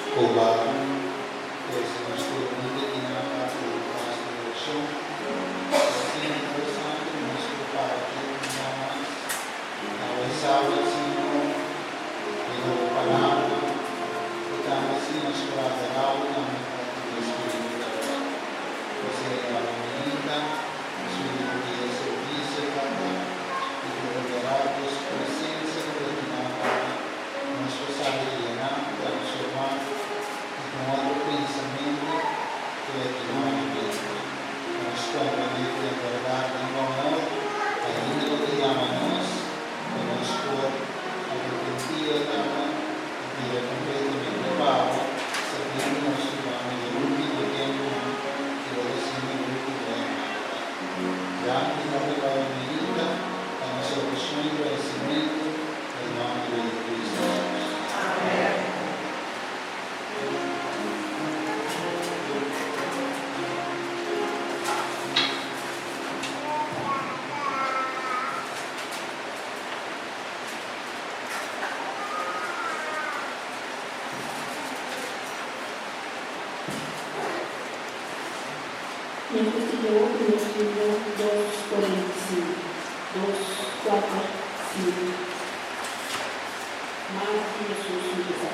Coba esse nosso mundo aqui na parte do nosso direção, assim, interessante, nosso pai aqui na Oaxaca, assim, no Panamá, então, assim, nós falamos algo na parte do Espírito, você é a menina, o Espírito de serviço, e que poderá Deus presença do nosso sabedoria, transformar com outro pensamento que é que não é mesmo. Nós compreendemos a verdade em amor, ainda o que amamos, conosco, a repentia da vida completamente pava, sabendo que nós vamos de último tempo que o Senhor muito bem. Já que não vai a medida, a nossa oração e agradecimento em nome de Cristo. Amém. Investigou e escreveu 2:45, 2:4:5. Mais que Jesus me disse.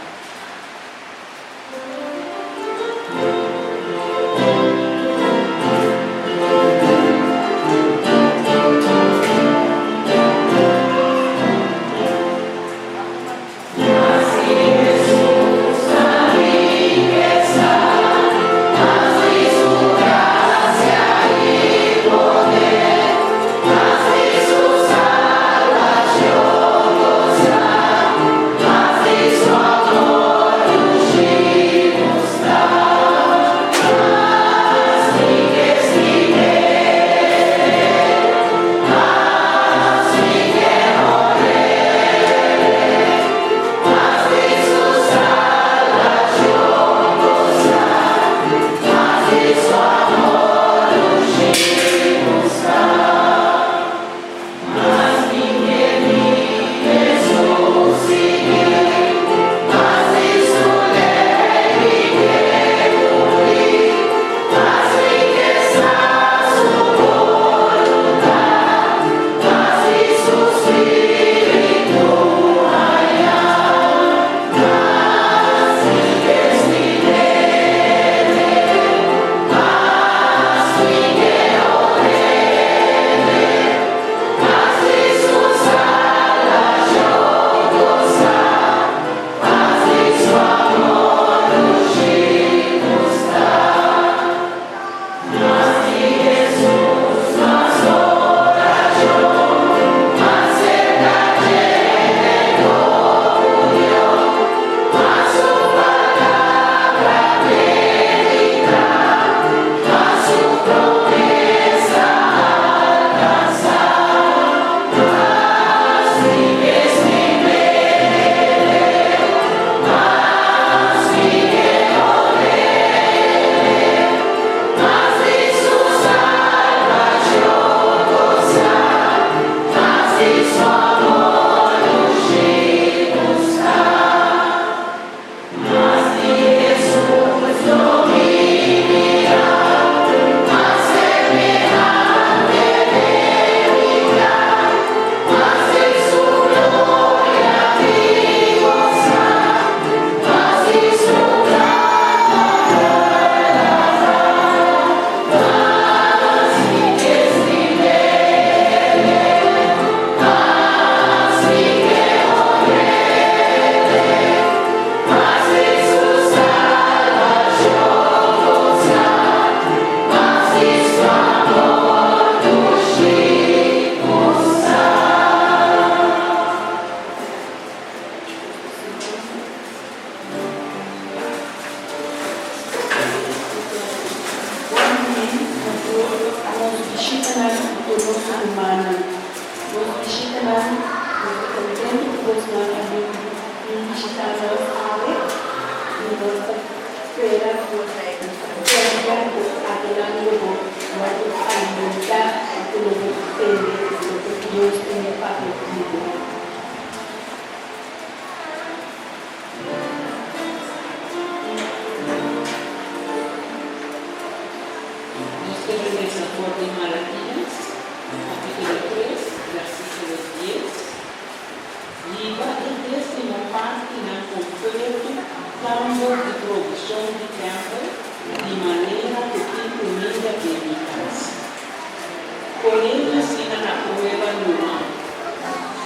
porém ensina na prueba numa.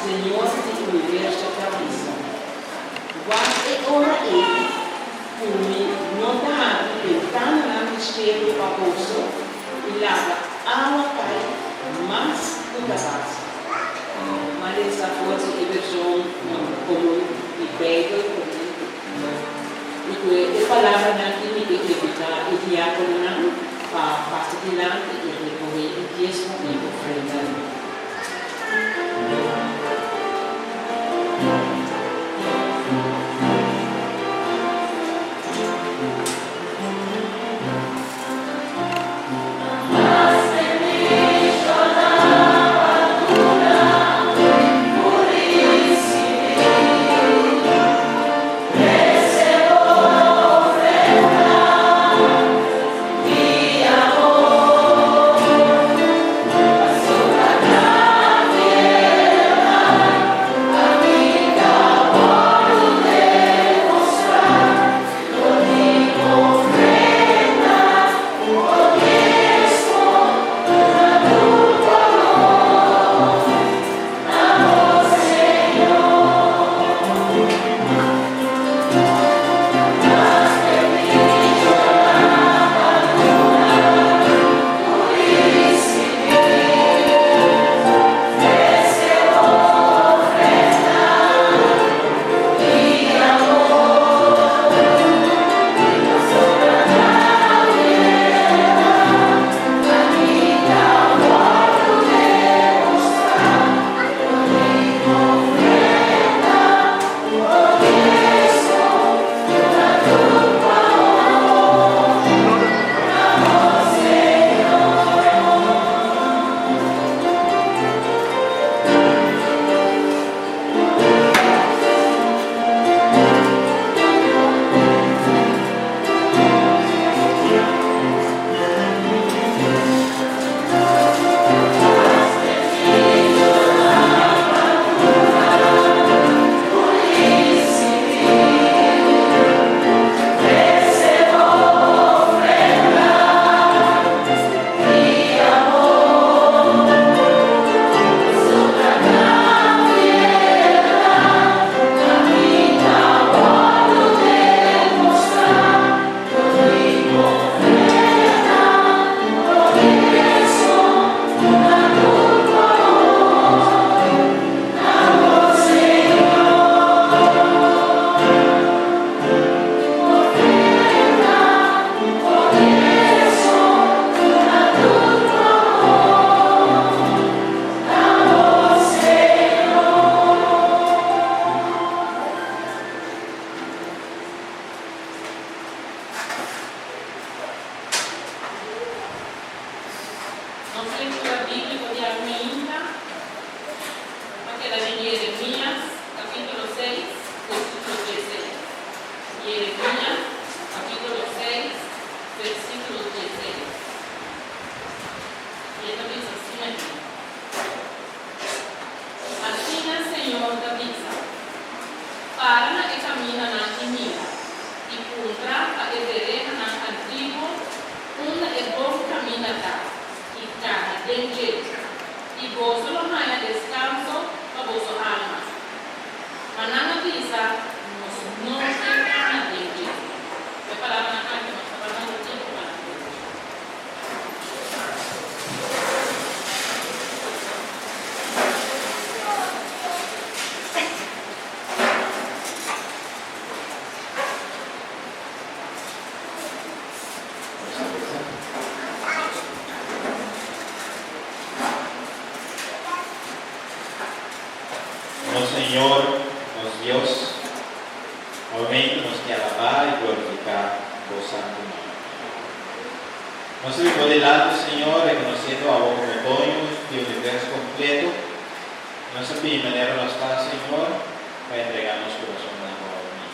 Senhor de universo cabeça. Guarde ora ele, come não dá tentando na mistério para bolso e lava água cai, mas o da base. Mas essa força de versão comum e Bíblia e a palavra na que evitar e diácono para passar adiante e recorrer e diezmo e ofrenda. Señor, nos Dios, obviamente nos que alabar y glorificar por santo nombre. Nos subimos delante, Señor, reconociendo a vos como dueño del universo completo. Nos pide manera nos está, Señor, para entregarnos corazón de amor a mí.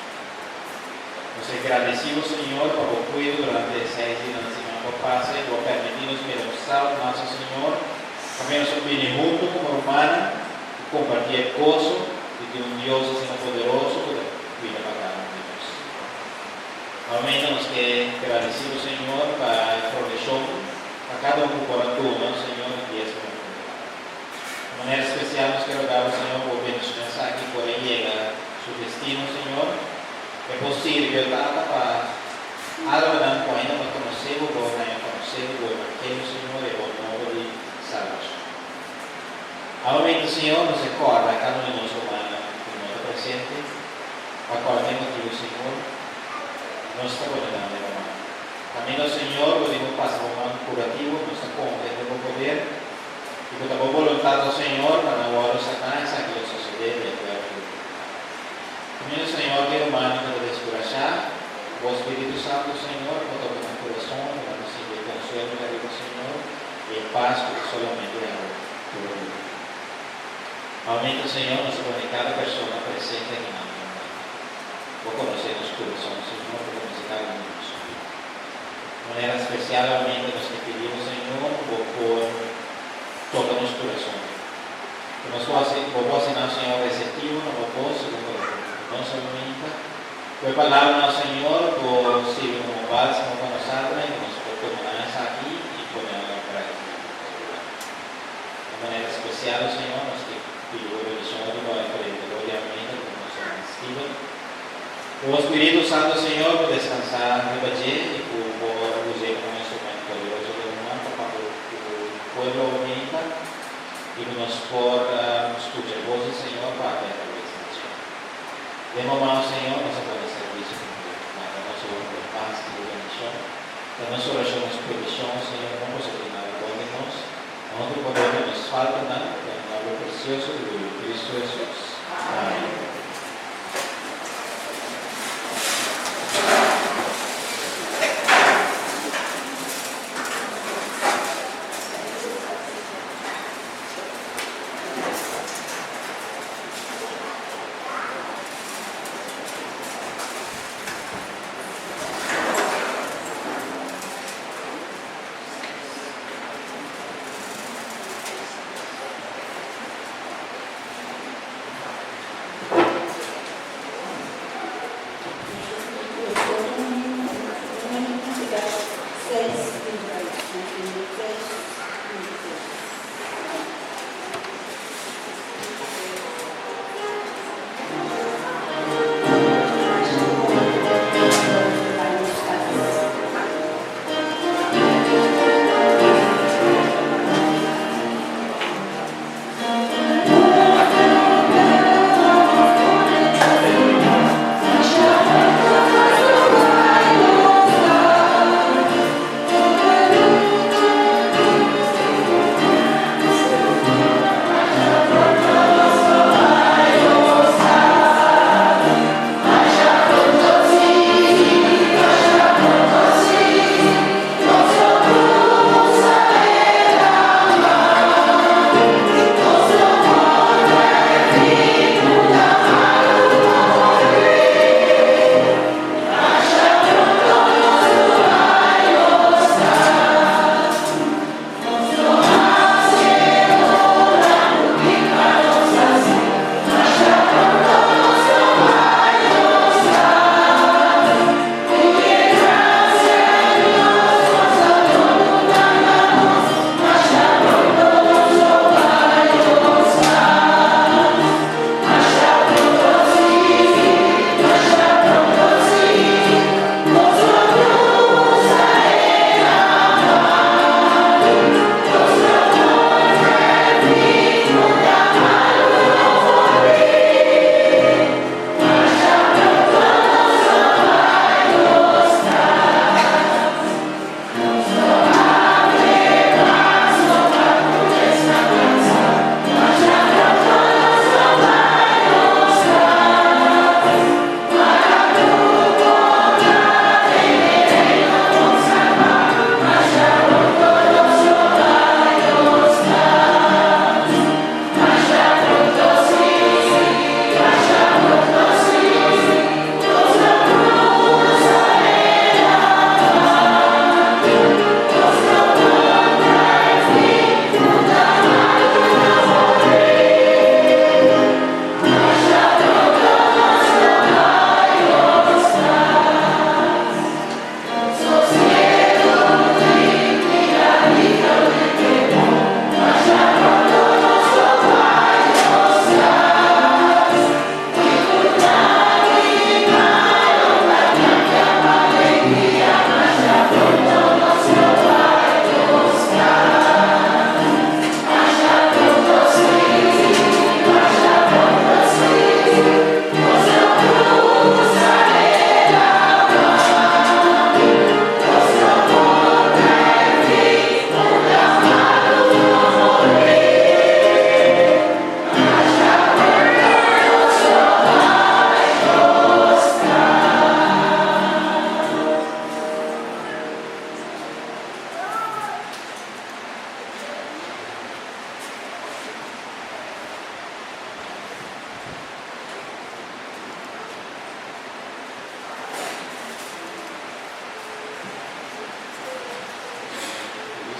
Nos agradecemos, Señor, por tu cuidado durante 6 días de semana por pase, por permitirnos mostrar más, Señor. También nos pide junto como humana, compartir el gozo de que un Dios es poderoso que cuida para cada uno de nosotros. Aumenta-nos que agradecido, Señor, para a provisão a cada um por Senhor, e esse manera especial nos quiero rogar, Señor, por bendiciones aquí pueden llegar a su destino, Señor. Es posible que eu estava capaz, algo ainda não conhecemos, ou não conhecemos o Evangelho, Senhor, e o novo de salvação. Ao momento, Senhor, nos recorda a cada um de nós humana, no nosso presente, a qual motivo, Senhor, nós estamos orando, irmão. Também, Senhor, podemos passar um ano curativo, nossa conta de bom poder, e com a boa vontade do Senhor, para não orar Satanás, aquilo que suceder e a também, Senhor, que humano para descurachar, o Espírito Santo, Senhor, com todo o coração, para nos enviar consuelo da vida, Senhor, e paz que solamente é por vida. Aumenta, Senhor, nos de cada pessoa presente aqui na minha vida. Vou conhecer os corações, Senhor, vou conhecer cada um de nós. De maneira especial, aumenta nos que pedimos, Senhor, vou por todos os corações. Que nós vou assinar, Senhor, receptivo, não vou segundo nossa aumenta. Foi palavra, Senhor, por ser como bálsamo para nós, e nos permanece aqui e podemos para aqui. De maneira especial, Senhor, nós que pedimos a bendição de nós, para ele, gloriamente, como nós somos vestidos. O Espírito Santo, Senhor, por descansar no Badia e por usar como instrumento poderoso do mundo, para o povo aumenta e nos por escutar vozes, Senhor, para a terra. Demos mão, Senhor, nossa para o serviço, para nosso homem de paz e de bendição. Da nossa oração, nossa provisão, Senhor, não posso ordenar a de nós. Onde poder nos falta, no nome precioso de Cristo Jesus. Amém.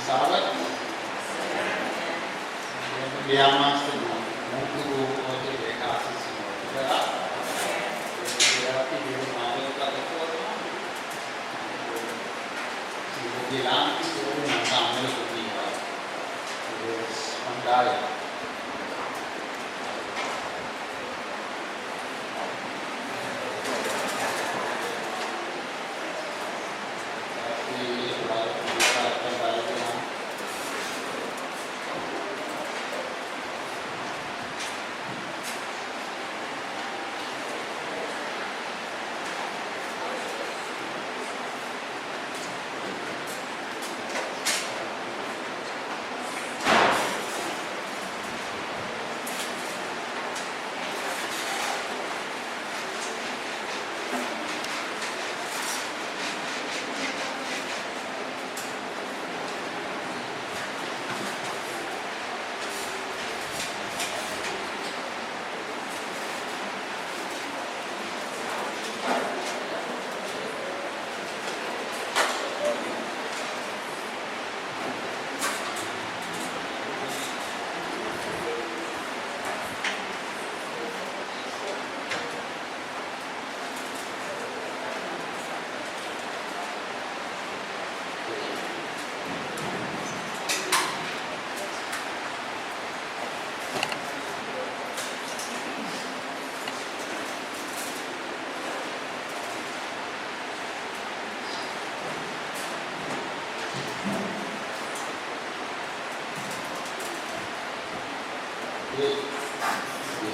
sábado. Enviamos muito outro de casa, Senhor. Verá? Eu pedir uma outra plataforma. Se eu virar, eu não câmera comigo. Pantalla.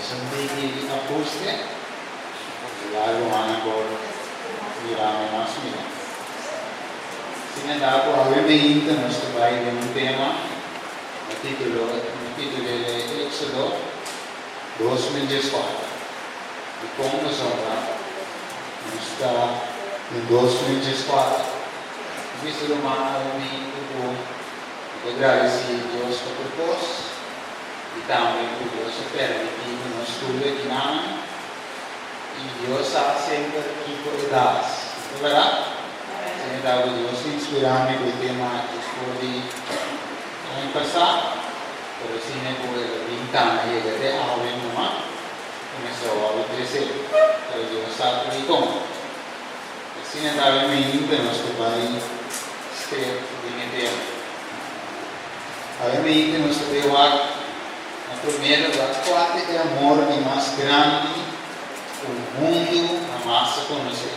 Sendiri apuste, lalu mana bor virame masmina. Sine dapo avevamente nostro pai di un tema, il titolo è Exodo 2014. E come sopra, sta nel 2014. Questo domani avevamente vedrai se Dio sta proposto. E também por Deus se permite no estudo de nada e Deus está sempre aqui por das. É verdade? Se dá o Deus inspirar-me com o tema que escolhi ano passado, por assim né por vintana e até a hora nenhuma começou a crescer. Então Deus está por aí como. Assim né dá o menino nosso pai esteve de tempo. A menino nosso Deus primeiro, a quarta é amor é mais grande, o mundo a massa conhecer.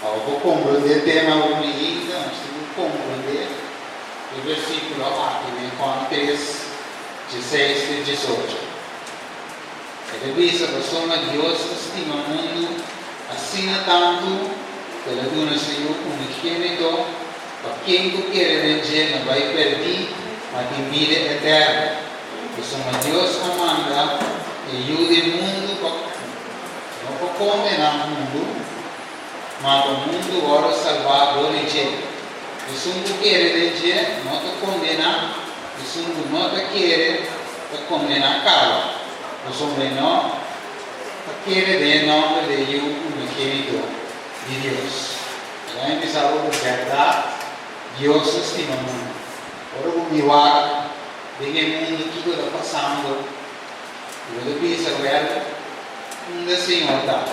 Ao compreender o tema do menino, nós temos que compreender o versículo aqui, João 3, 16 e 18. Ele diz que a Deus estima o mundo assim tanto que ele deu no Senhor unigênito, para quem tu quer eleger não vai perder, mas tem vida eterna. Insomma, Deus comanda e aiuta il mondo, non può condenare il mondo, ma il mondo vuole salvare legge. Nessuno chiede legge, non ti condena, nessuno non ti chiede per condenare caro. Insomma, no, ti chiede del nome di Dio, unigênito di Dio. E noi pensavo che verdade, Dio stima il mondo. Ora come mi guarda, vede il mondo tutto sta passando, io penso che un Signore dà.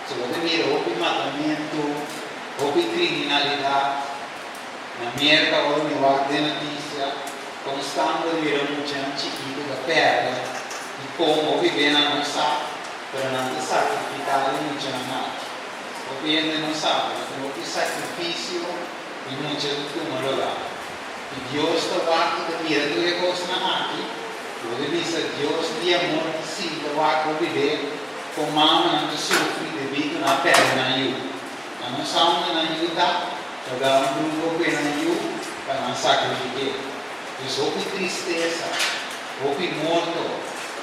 Se volete dire o più matamento, o più criminalità, la merda o mi guarda di notizia, constante di rinuncia a un cittadino da perdere, di come vivere non sa, per non sacrificare non c'è nada. O viene non sa, perché più sacrificio non c'è tutto lo dà. E Deus está aqui da mira do negócio na aqui. Você diz a Deus de amor que sim, da aqui viver com mama não sofre devido na perna na yu. A nossa alma na yu tá, jogar grupo pena na yu para não sacrificar. Isso ou que tristeza, ou que morto,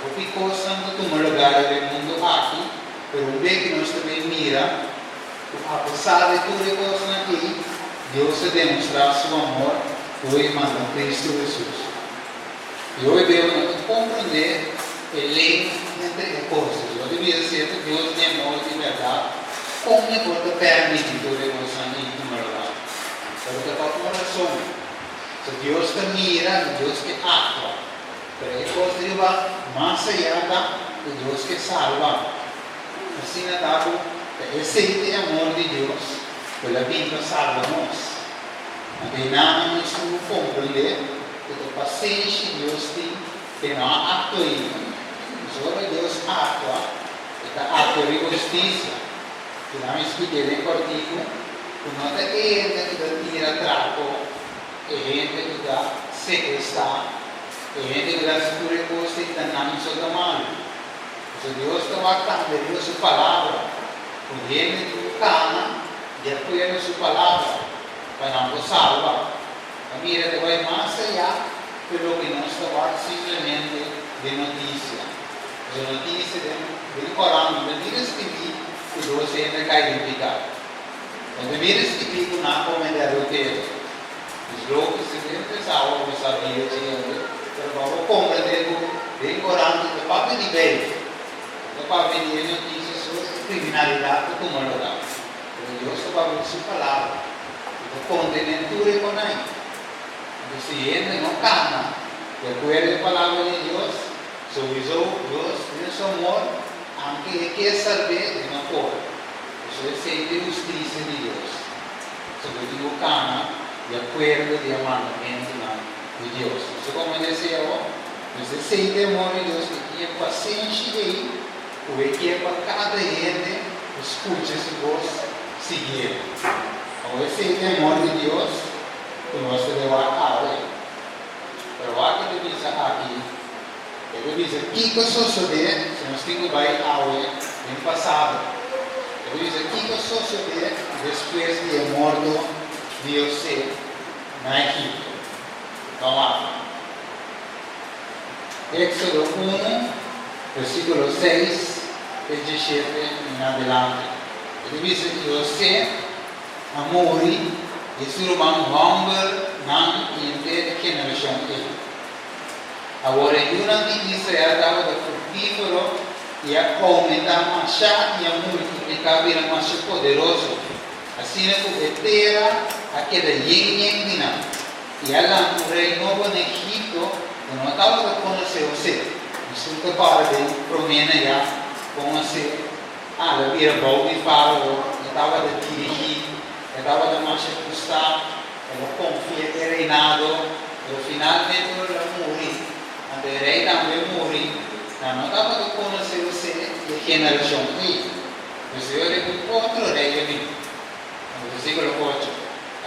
ou que coisa não toma lugar do mundo aqui. Pero bem que nós também mira, apesar de tudo negócio aqui, Deus se demonstrar seu amor. Hoje manda Cristo Jesus. E hoje devemos compreender a lei entre as coisas. Eu devia dizer que Deus tem amor de verdade. Como pode permitir toda a emoção em uma lugar? Porque para uma razão, Dios te mira, Dios que actúa. Pero hay cosas va más allá de Dios que salva. Así nada, ese amor de Dios, pues la vida salva-nos. Até nada nos compreender que a paciência de Deus tem não atua ainda. Mas Deus atua, atua de justiça. Que não me expliquei em cortico, que não é gente que tira trapo, é gente que dá sequestrar, é gente que dá segura coisa e não nos solta mal. Então Deus está bacana, Deus sua palavra, com gente que cana, de apoio a sua palavra. Para nos salvar. A mira te vai mais allá de lo que nos está simplesmente de notícia. A notícia do Corão, de mira escrever que Deus sempre cai em pecado. De mira escrever que não come de adultério. Os loucos sempre pensavam que sabia de mas vamos compreender que o Corão é para de bem. É para vender notícias sobre criminalidade que tu não dá. Deus está para sua palavra. Condenatura con él. Si él no cama, de acuerdo a la palabra de Dios, suavizó Dios en su amor, aunque quiere saber de no puede. Eso es el de justicia de Dios. Sobre tu cama, de acuerdo a la mandamiento de Dios. Eso como decía yo, ese es el amor de Dios que tiene paciencia de él, porque quiere para cada gente escuche su voz seguir. Esse amor de Deus que nós devemos ver. Pero o que diz aqui, ele diz que sucede se nós temos vai a ver no passado. Ele diz que sucede depois de morto de José na Egipto. Vamos lá. Éxodo 1, versículo 6, 17 em adelante. Ele diz que José amori e surubang humble ng inteira geração dele. Agora, yun de Israel estava de frutífero e a aumentar mais e a multiplicar vir mais poderoso. Assim é que terra aquela yin dinam. E ela o rei novo no Egito não estava de conhecer você. Isso que para de promena já conhecer. Ela vira bom de faraó, estava de dirigir. Estava de mais custar, ela confia que é reinado, e finalmente ela morreu. Quando o rei também morreu, não estava de conhecer você de geração dele. Mas eu lembro outro rei ali, no versículo 8.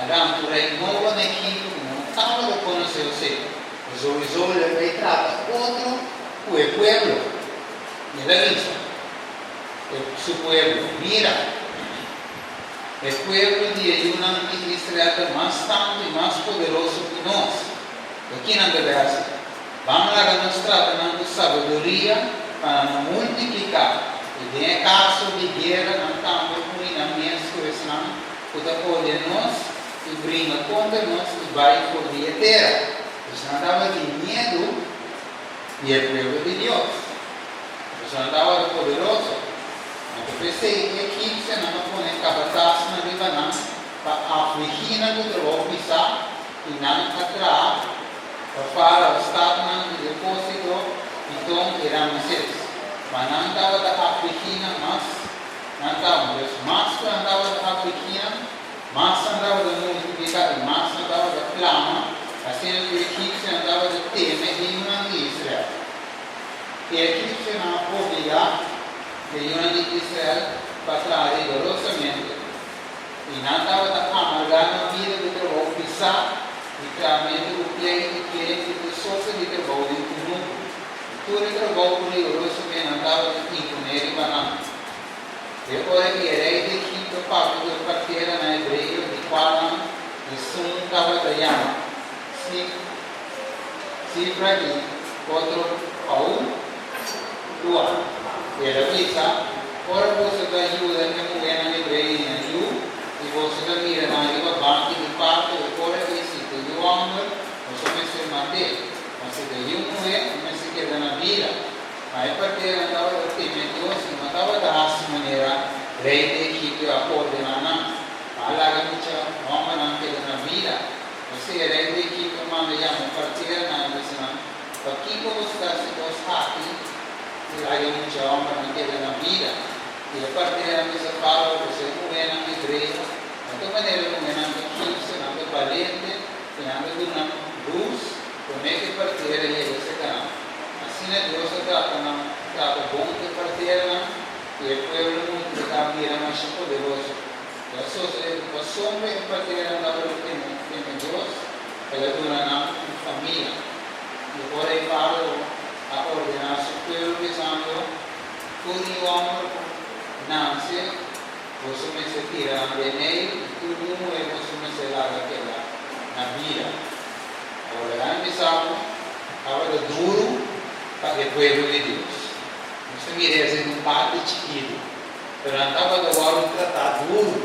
Adão, o rei novo na Egito, não estava de conhecer você. Mas o rei trata outro, o pueblo. E ela diz, o seu pueblo, mira. O pueblo de Yunam de Israel é mais tanto e mais poderoso que nós. Aqui na Grécia, vamos lá que nós tratamos de sabedoria para não multiplicar. E em caso de guerra, não estamos com a minha situação, que pode nós e brinca contra nós e vai por dia terra. Você não estava de medo e é o pueblo de Deus. Você não estava de poderoso. Eu pensei que aqui você não pode captar na riba para afligir na outra pisar e não atrás para o estado de depósito então era Moisés. Mas não estava da afligir mas não estava mais que andava da afligir mais andava da multiplicar e mais andava da clama assim que aqui você andava de temer e não de Israel. E aqui você não pode ligar que Yunam de Israel para rigorosamente e não estava a amargar na vida do trabalho pisar literalmente o que de pessoas de trabalho em comum todo o trabalho rigorosamente não estava de imponer e banana depois que o rei de Egito pagou a carteira na hebreia de qual e sum estava da yama cifra de 4 paul 2 e ela pensa, ora você da ajuda que a mulher na hebreia e você da mira na riba banca de parte e ora esse que o homem você pensa em manter mas se daí mulher mas se queda na vida aí porque ela estava de temeroso e não estava da essa maneira rei de Egito a coordenar a larga muita homem não queda na vida você é rei de Egito manda a partir na missão. Aqui como está se os aqui, e aí um jovem para manter na vida. E a partir da missão fala você não é na igreja, de maneira como é na egípcia, na valente, e na luz, como é que partir ele você canal. Assim Deus trata bom de partir e o povo muito mira mais poderoso. A sombra que partir da tem Deus, ela dura na família. E agora ele fala a ordenar o povo pensando tudo o amor nasce, você me se tira de meio, tudo é você me se larga aquela na vida. Agora antes estava duro para o povo de Deus. Você mira assim um parte chiquito, mas estava agora tratado duro,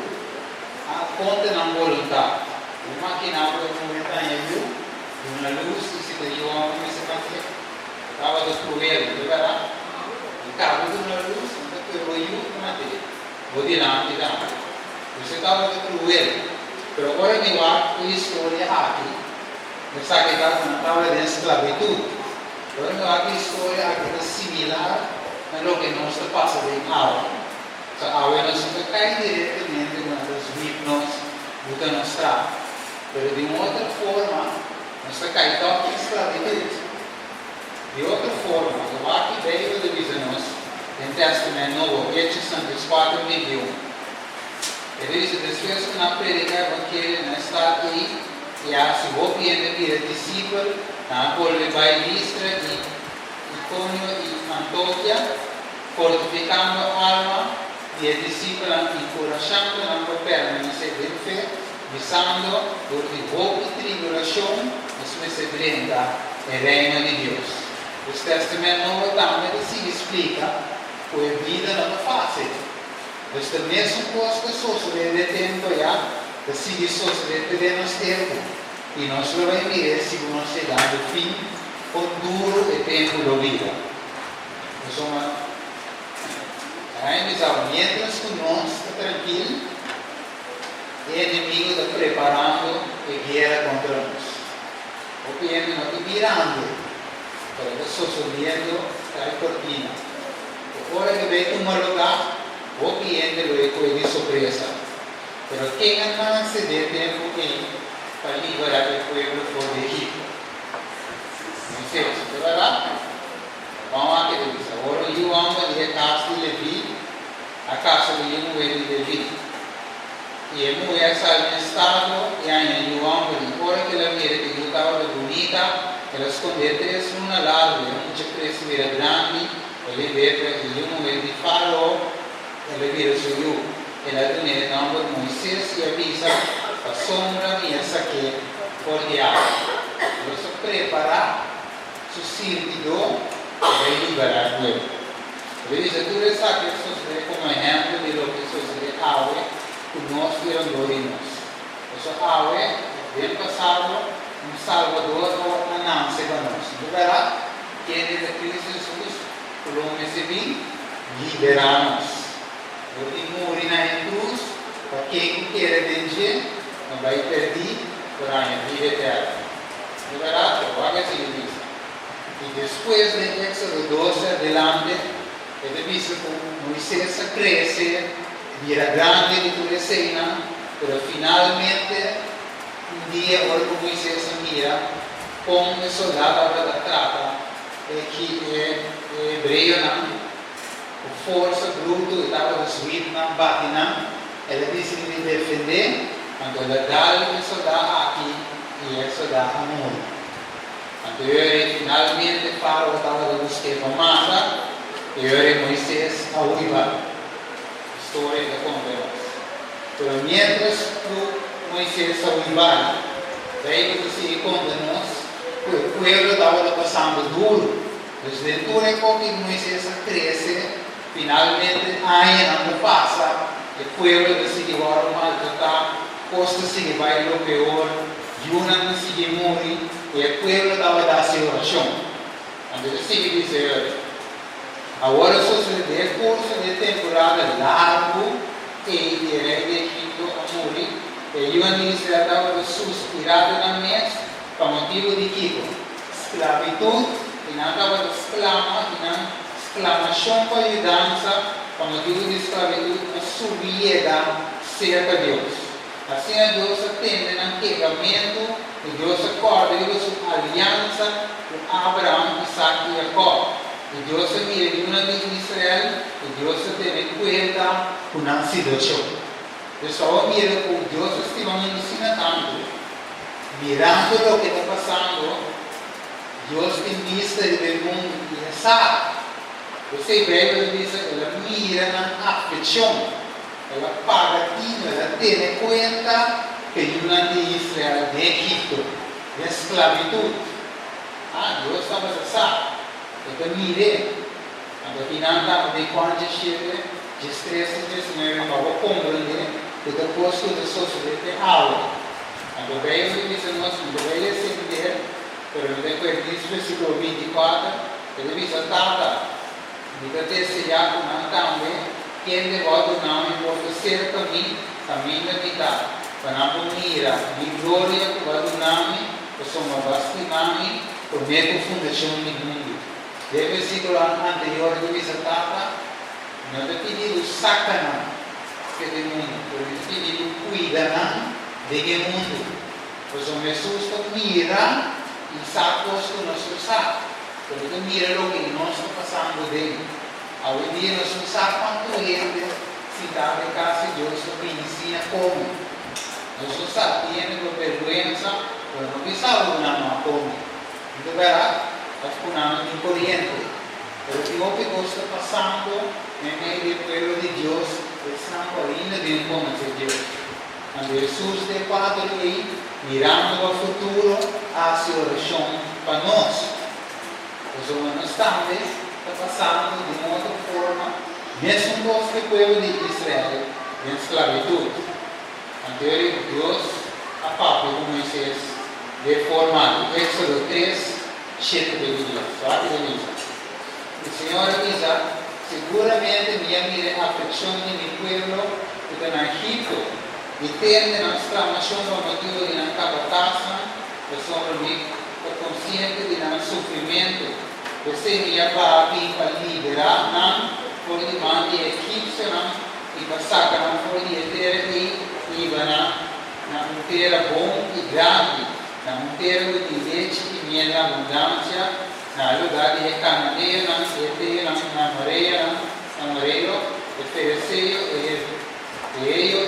a conta não voluntária. O maquinário que momentânea viu, uma luz que se caiu a uma mesa para estava destruído, de verdade. O cabo de uma luz, então eu ia matar, vou tirar, você estava destruído. Mas agora que eu acho que história aqui, eu sei que estava dentro de esclavitud. Agora eu acho que história aqui é similar a lo que nós passa em aula. A aula não se cai diretamente nos hipnos do nosso trabalho. Mas de uma outra forma, nós cai toda a esclavitud. De outra forma, eu acho que veio de dizer-nos, em Testamento Novo, Hechos 4, 21. Ele diz, depois que na predica evangelho não está aqui, e a se vou pedir a discípulo, na qual vai Listra e Icônio e Antioquia, fortificando a alma e a discípula, encorajando a permanecer em fé, visando por divulgo e tribulação, mas se brenda o reino de Deus. O Testamento Novo também se explica que a vida não é fácil. Esta mesma coisa que sucede de tempo já, que se sucede de nosso tempo. E nós vamos ver se nós chegamos ao fim, o duro e tempo da vida. Nós somos mientras que nós estamos tranquilos, o inimigo está preparando a guerra contra nós. O que ele não está mirando, para que sucedendo a cortina. Agora que vem tomar lugar, o cliente lo é de surpresa. Mas quem anda se dê tempo para liberar o povo de Egipto? Não sei, você vai lá? Vamos lá que ele diz, agora eu amo de casa de Levi, a casa de mulher de Levi. E a mulher saiu em estado, e aí eu amo de agora que ela mira que eu estava bonita, ela escondeu três uma larga, muita pressa vira grande, ele vê para a mulher de Faraó, ela vira subiu, ela tem o nome de Moisés e avisa a sombra minha saque por diabo. Ela se prepara su servidor para liberar o povo. Ele diz, tu sabes que sucede como exemplo de lo que sucede ahora que nós viramos. Essa ahora, bem passado, Salvador ou a nasce para nós. Liberar, quem é de Cristo Jesus, por onde se vem, liberar-nos. Porque morrer na cruz, para quem quer vencer, não vai perder para a vida eterna. Liberar, agora assim diz. E depois de Éxodo 12 adelante, ele diz que Moisés cresce, vira grande de toda a cena, mas finalmente, um dia, quando Moisés mira, como o soldado da trata, que é hebreu, a força bruta estava destruída na batina, ela disse que defender, quando ela dá o soldado aqui, e o soldado morre. Quando ele finalmente Faraó estava buscando massa, e Moisés a uiva. História da conversa. Pero mientras Moisés a uiva, daí que se condenou, o povo estava passando duro. Desde dentro que Moisés cresce, finalmente aí não passa, o povo decide agora maltratar, costa se vai no pior, Juna decide morrer, e o povo estava dando sua oração. Quando ele decide dizer, agora sucede curso de temporada largo, e ele de Egito a morrer, e Juna estava suspirado na mesa, por motivo de que esclavitud, que não estava exclama, que não exclamação para ajudança, por motivo de esclavitud, a subida cerca de Deus. Assim, Deus atende no quebramento, e Deus acorda, e Deus aliança com Abraão, Isaac e Jacó. E Deus mira de uma de Israel, e Deus tem cuenta com a situação. Pessoal, mira com Deus estima ensinando, mirando o que está passando, Deus tem vista do mundo e sabe. Você vê, diz, ela mira na aflição, ela paga tudo, ela tem conta que uma de Israel, de Egito, de esclavitud. Deus sabe. Então, mire, quando final de quando chega, de 13 a 19, para compreender que depois que as pessoas vão aula. Quando veio, ele disse, nós não devemos entender, mas depois disso, versículo 24, ele diz, tata, diga até se já não também, quem devoto não importa ser caminho da vida, para não mira, de glória, que vai do nome, que somos bastinami, por meio da fundação do mundo. No versículo anterior ele diz não é pedido sacana que do mundo, é pedido cuidar de mundo. Pois o Jesus mira e sabe que nós sabe. Porque mira o que nós estamos passando dele. Hoje dia nós não sabemos quanto gente se dá de casa de Deus que ensina como. Nós não sabemos, tem vergonha, mas não precisamos de uma como. Então, verá? Nós em corriente. Pero o que Deus está passando no meio do povo de Deus, estão correndo de encontro de Deus. Quando Jesus de Padre aí, mirando ao futuro, a oração para nós. Os humanos também estão passando de uma outra forma, mesmo nós que o povo de Israel, em esclavitud. Anterior Deus, a papo de Moisés, deformado. Éxodo 3, 7 de Bíblia, sabe de Bíblia. O Senhor avisa, seguramente minha mira aflição de meu povo que está no Egito, e tende na exclamação por motivo de não cabatação, eu sou consciente de não sofrimento, você me abate para liberar, não por demanda de egípcio, não, e para sacar, não por de terra e na terra bom e grande, na terra de leite e miel na abundância, na lugar de cananeio, na moreiro, ofereceu e ele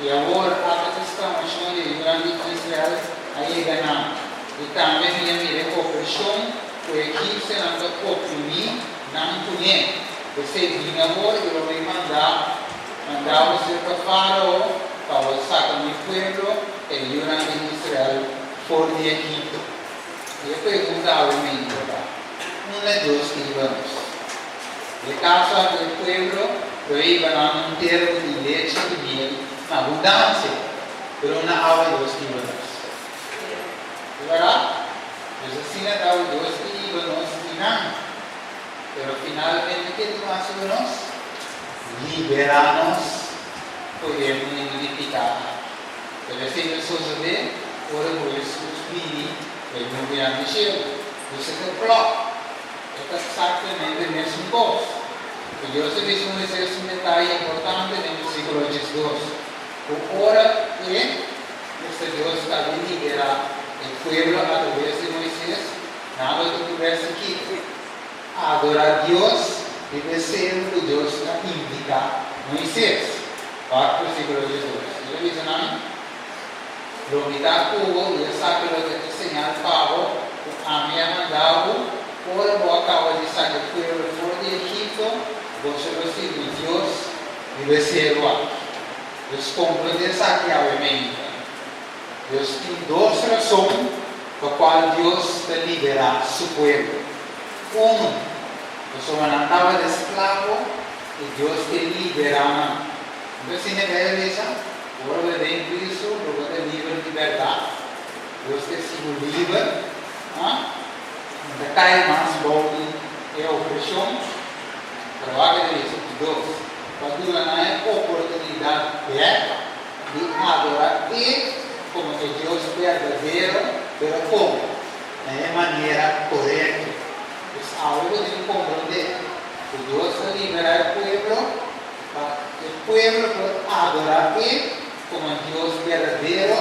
e agora a exclamação de grande Israel aí ganhamos. E também minha mira opressão, o egípcio não oprimir, não punir. Você vinha agora e eu vou mandar você para Faraó, para sacar meu povo, e o grande Israel fora de Egito. E eu perguntava a mim, não é Deus que vamos. De casa do povo, eu ia a um termo de leite e miel, na abundância, mas não há Deus que vamos. Agora, mas assim não há Deus que vamos não. Mas finalmente, o que faz sobre nós? Liberar-nos, podemos identificar. Então, assim, pessoas vê, ora por Jesus, ele não virá mexer, você tem bloco. É exatamente o mesmo coisa. E Deus fez um exercício detalhe importante no versículo 12. O ora que este Deus está a liberar o povo através de Moisés, nada do que tivesse aqui. Adorar a Deus deve ser o que Deus indica a Moisés. 4 versículo 12. Ele diz, não? Glorificar o povo e essa pelo que ensinar Paulo, a minha mandava, por boa causa de sair do povo fora de Egito, você vai ser de Deus e vai ser o ar. Deus compreende essa aqui, obviamente. Deus tem duas razões por qual Deus está liberar seu povo. Uma, você não estava de escravo e Deus te liberava. Então, se não é isso, agora vem Cristo, agora é livre de liberdade. Deus te sigo livre, não cai mais bolde e opressão. Provavelmente Deus, quando não é oportunidade de adorar e como que Dios verdadeiro, pero como? De maneira correta. Es algo de comprender que Dios va a liberar el pueblo puede adorar Él como Dios verdadero,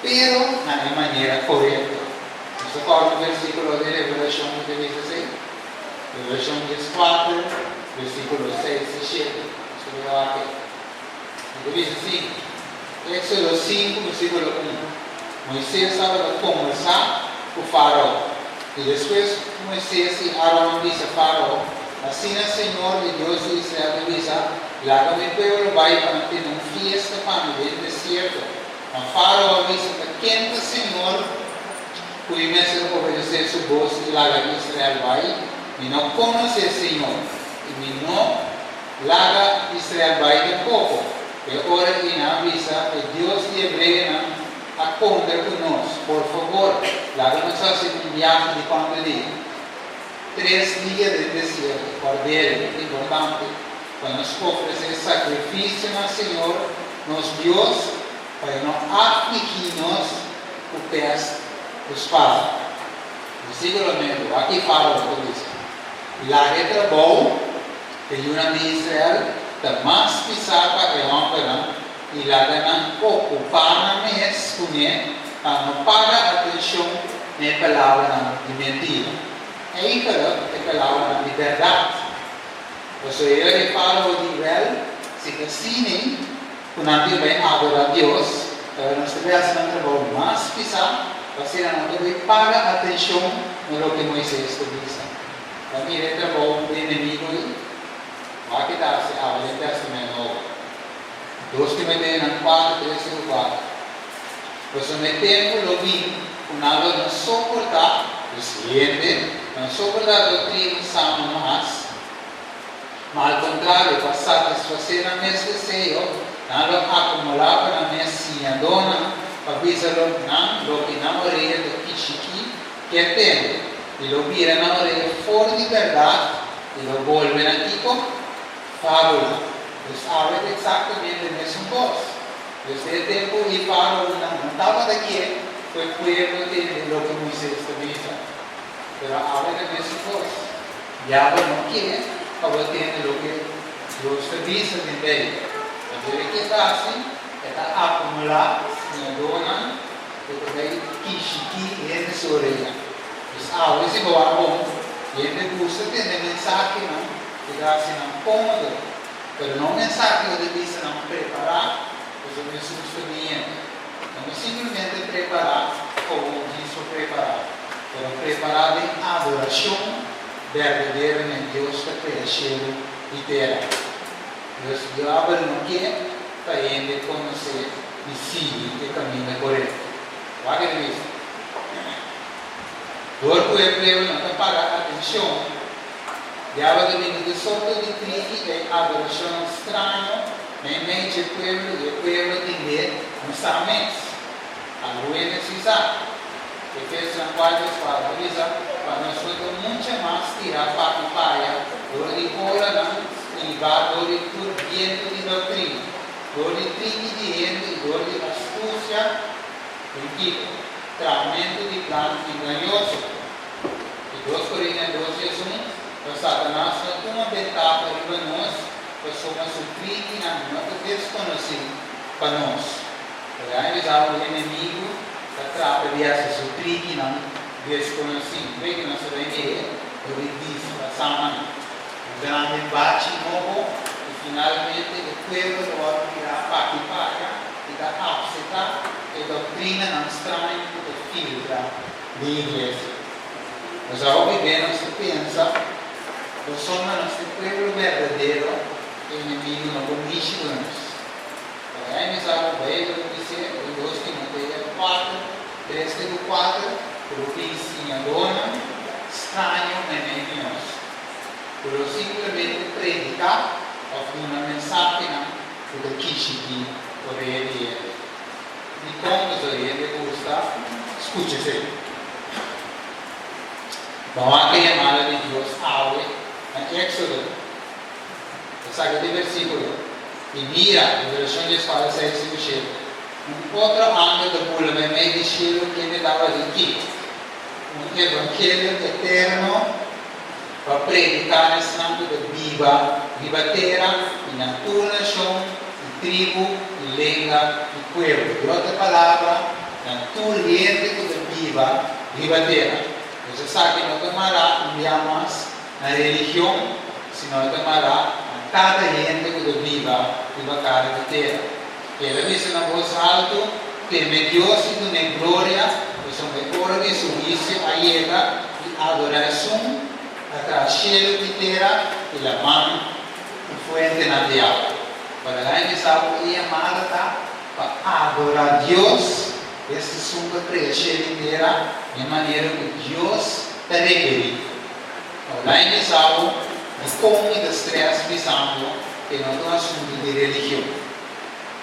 pero de maneira correta. Isso fala no versículo de Revelação que diz assim, Revelação 14, versículo 6 e 7. Isso vai lá aqui. Ele diz assim, Éxodo 5, versículo 1. Moisés estava a conversar com o faraó. E depois Moisés e Arão disse a faraó, assim o Senhor de Deus de Israel diz, lá meu povo vai para ter uma festa para no deserto. O faraó disse, quem o Senhor começa a obedecer sua voz e lá Israel vai, e não conhece o Senhor, e não lá Israel vai de pouco. E agora ele avisa que Deus te obriga a contar conosco. Por favor, lá nós fazemos um viagem de quanto dia? 3 dias de deserto, cordeiro, importante. Para nos oferecer sacrifício ao Senhor, nosso Deus, para não afligir-nos o pés dos pais. Versículo 9, aqui fala o que diz. Lá é trabalho, que o de Israel, da mais pisar para a lâmpada, e lá não ocupar na mesa com ele, para não pagar atenção na palavra de mentira. É isso que a palavra de verdade. Você ele fala o nível, se que assim, quando a gente vai adorar a Deus, nós devemos não trabalhar mais pisar, você não deve pagar atenção no que Moisés disse. Para mim, ele trabalhou com o inimigo. Aqui dá-se a Velho Testamento Novo. 2 Timóteo 4, 3 e 4. Você no tempo lo vi, com algo não suportar, o seguinte, não suportar a doutrina sã mais, mas ao contrário, para satisfazer a minha desejo, não lo acumulava na minha sinha dona, para visar-lo não, que na orelha do Kishiki, que é tempo, e lo vira na orelha fora de verdade, e lo volve na Kiko, fábula. Eles falam exatamente a mesma coisa. Desde o tempo e fábula não estava daqui, foi o povo de lo que Moisés disse. Mas habla a mesma coisa. Já não quer, para ter o que Deus disse de lei. Mas ele que está assim, está acumular, na dona, e daí Kishiki e sua orelha. Mas a esse bom, ele busca ter mensagem não. Assim não cômodo, mas não mensagem que ele disse não preparar, os homens sustentam. Não simplesmente preparar, como diz o preparar, mas preparar em adoração verdadeira em Deus que cresceu e terá. Deus diabo não quer para ele conhecer e seguir o caminho correto. Vai que isso. Todo o povo não está parar atenção. Diabo domingo de solto de trigo e adoração estranha, nem mente do povo e o povo entender não está menos. A ruim necessidade. Efésios 4 fala, para nós todos muito mais tirar para a paia, dor de cola não, e dor de turbiento de doutrina, dor de trigo de endo e dor de astúcia, equipo, tratamento de plano enganoso. E 2 Coríntios 12:1. Para Satanás não uma ventaja para nós, para somos sofrer que não é desconhecido para nós. Para avisar o inimigo, para tratar de essa sofrer que não desconhecido. Vê que nós sabemos que ele diz para Saman, o grande embate novo, e finalmente o povo vai virar para que paga, e da upsetar, e doutrina não estranha, que filtra da igreja. Nós ao vivemos e pensa, nós somos nosso povo verdadeiro, o inimigo não comiche nós. Aí nós vamos ver, dizer, em 2 Timóteo 4, 3 e 4, porque sim a dona, estranho em nós. Por simplesmente predicar, uma mensagem do Kishiki, por ele. E como ele gusta, escute-se. Vamos a chamada de Deus áurea em Éxodo. Sabe de versículo. E mira, em versão de espada 6 e 7. Um outro ângulo da bula, mas meio de estilo que ele estava aqui. Um evangelho eterno para predicar nesse âmbito da viva-terra, e na tua nação, e tribo, e língua, e povo. De outra palavra, na tua gente da viva-terra. Você sabe que não tomará mais na religião, senão tomará a cada gente que viva caractere. Ela disse na voz alta, teme Deus e dune glória, e são de ora de serviço a Ele, e adoração, atrás cielo de terra, e a mão, e fuente na diabo. Para lá em Salmo, e amada está para adorar Deus, esse som que cria cielo de terra, de maneira que Deus está requerido. Lá em Salmo, e como das três pensando que não é um assunto de religião.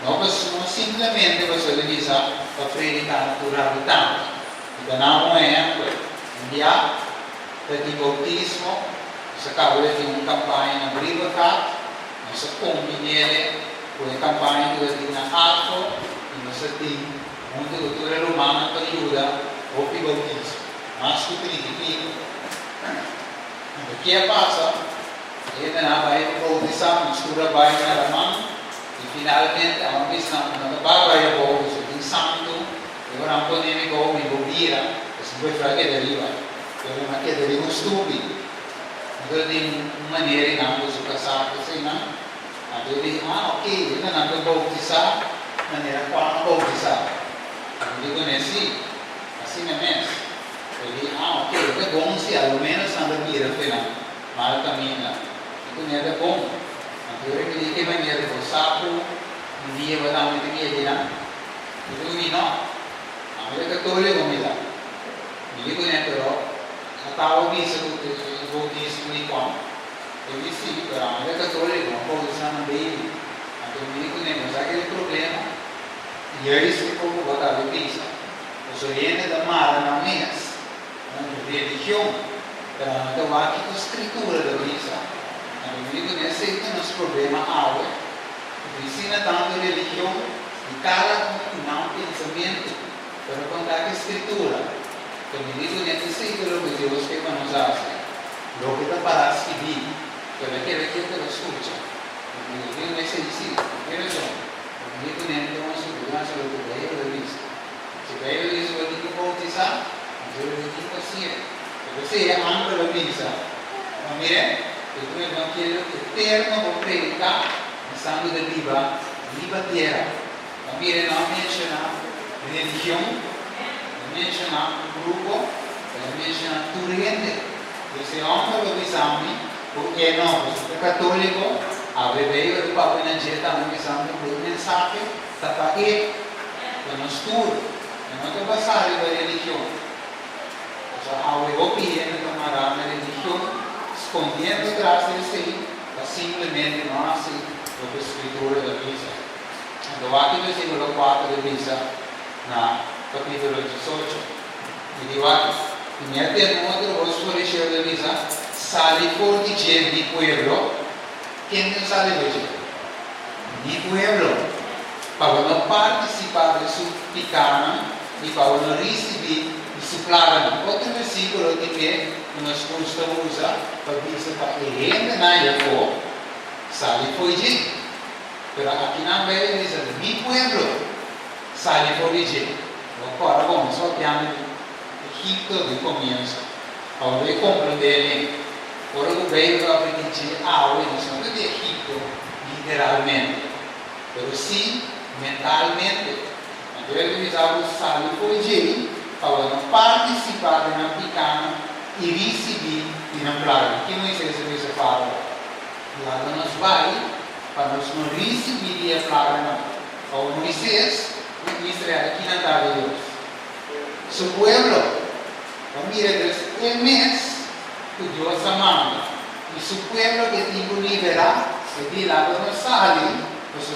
Não simplesmente você utiliza para predicar por habitante. Então, não é um dia de bautismo, você acaba de ter uma campanha na Brivacat, você combina com a campanha que você tem na Alto, e você tem uma doutora romana que ajuda ao bautismo. Mas que critica, o que passa? Ele não vai bautizar, mistura vai na mão, e finalmente a uma vez não vai bautizar, tem santo, e agora não podemos ir bobira, assim vai fazer que deriva, porque não quer deriva um estúpido. Então tem uma maneira de não se casar, assim não. Então ele diz, ok, ele não vai bautizar, maneira qual não bautizar. Eu digo assim mesmo. Ele diz, ok, é bom se ao menos não vai vir a final, mal caminho. Itu niada bom. Nanti orang pilih ke mana niada bom. Sapu, dia bertamu itu dia dia. Itu ni no. Mereka toleh komila. Ini tu niada ro. Tahu ni sebut bukti sebut kuam. Jadi si orang mereka toleh kompo di sana bayi. Nanti ini tu niada saya ada problem. Jadi si kompo bata lebih. So ini dah marah namias. Religião. Dan ada waktu escritura da bisa. O indivíduo aceita nos problemas água, ensina tanto religião e cada não pensamento para contar a escritura. O indivíduo necessita o que Deus quer que nos haja, o que está para escrever, para aquele que nos escuta. O indivíduo necessita, primeiro o indivíduo não tem uma segurança do que veio da vista. Se veio diz que eu tenho que bautizar, eu tenho que fazer. Você é amplo da vista. Mire, itu evangelho eterno para predicar, pensando de viva terra. Também não mencionar religião, não mencionar grupo, não mencionar turente. Esse homem do exame, porque não, é católico, a bebê do papo na dieta, no exame, o mensagem, está para ele, para nós tudo, não estou passando da religião. A opinião do camarada na religião, escondendo atrás desse simplesmente não assim o que a escritura da Bíblia. Então, aqui no versículo 4 da Bíblia, na capítulo 18, ele diz aqui, em até outro os fariseus da Bíblia, sale por dizer de pueblo, quem não sale hoje? De pueblo, para não participar de sua picana e para não receber de sua plaga. Outro versículo que nós costumamos usar para dizer para ele na Iaco, sale foi de, mas aqui na Bíblia diz mi pueblo, sale foi de. Agora vamos só olhar Egipto de começo, para ver compreender. Agora o Bíblia vai dizer algo não é de Egipto literalmente, mas sim mentalmente. A Bíblia diz algo sale foi de, para não participar de uma pequena e receber e não plaga. Que Moisés se fala? Lá nós vai para nós não receber a plaga não. O Moisés e Israel aqui na terra de Deus. Su pueblo, mira Deus, el mes que Deus amava. E su pueblo que tem que liberar, e de lá nós saímos,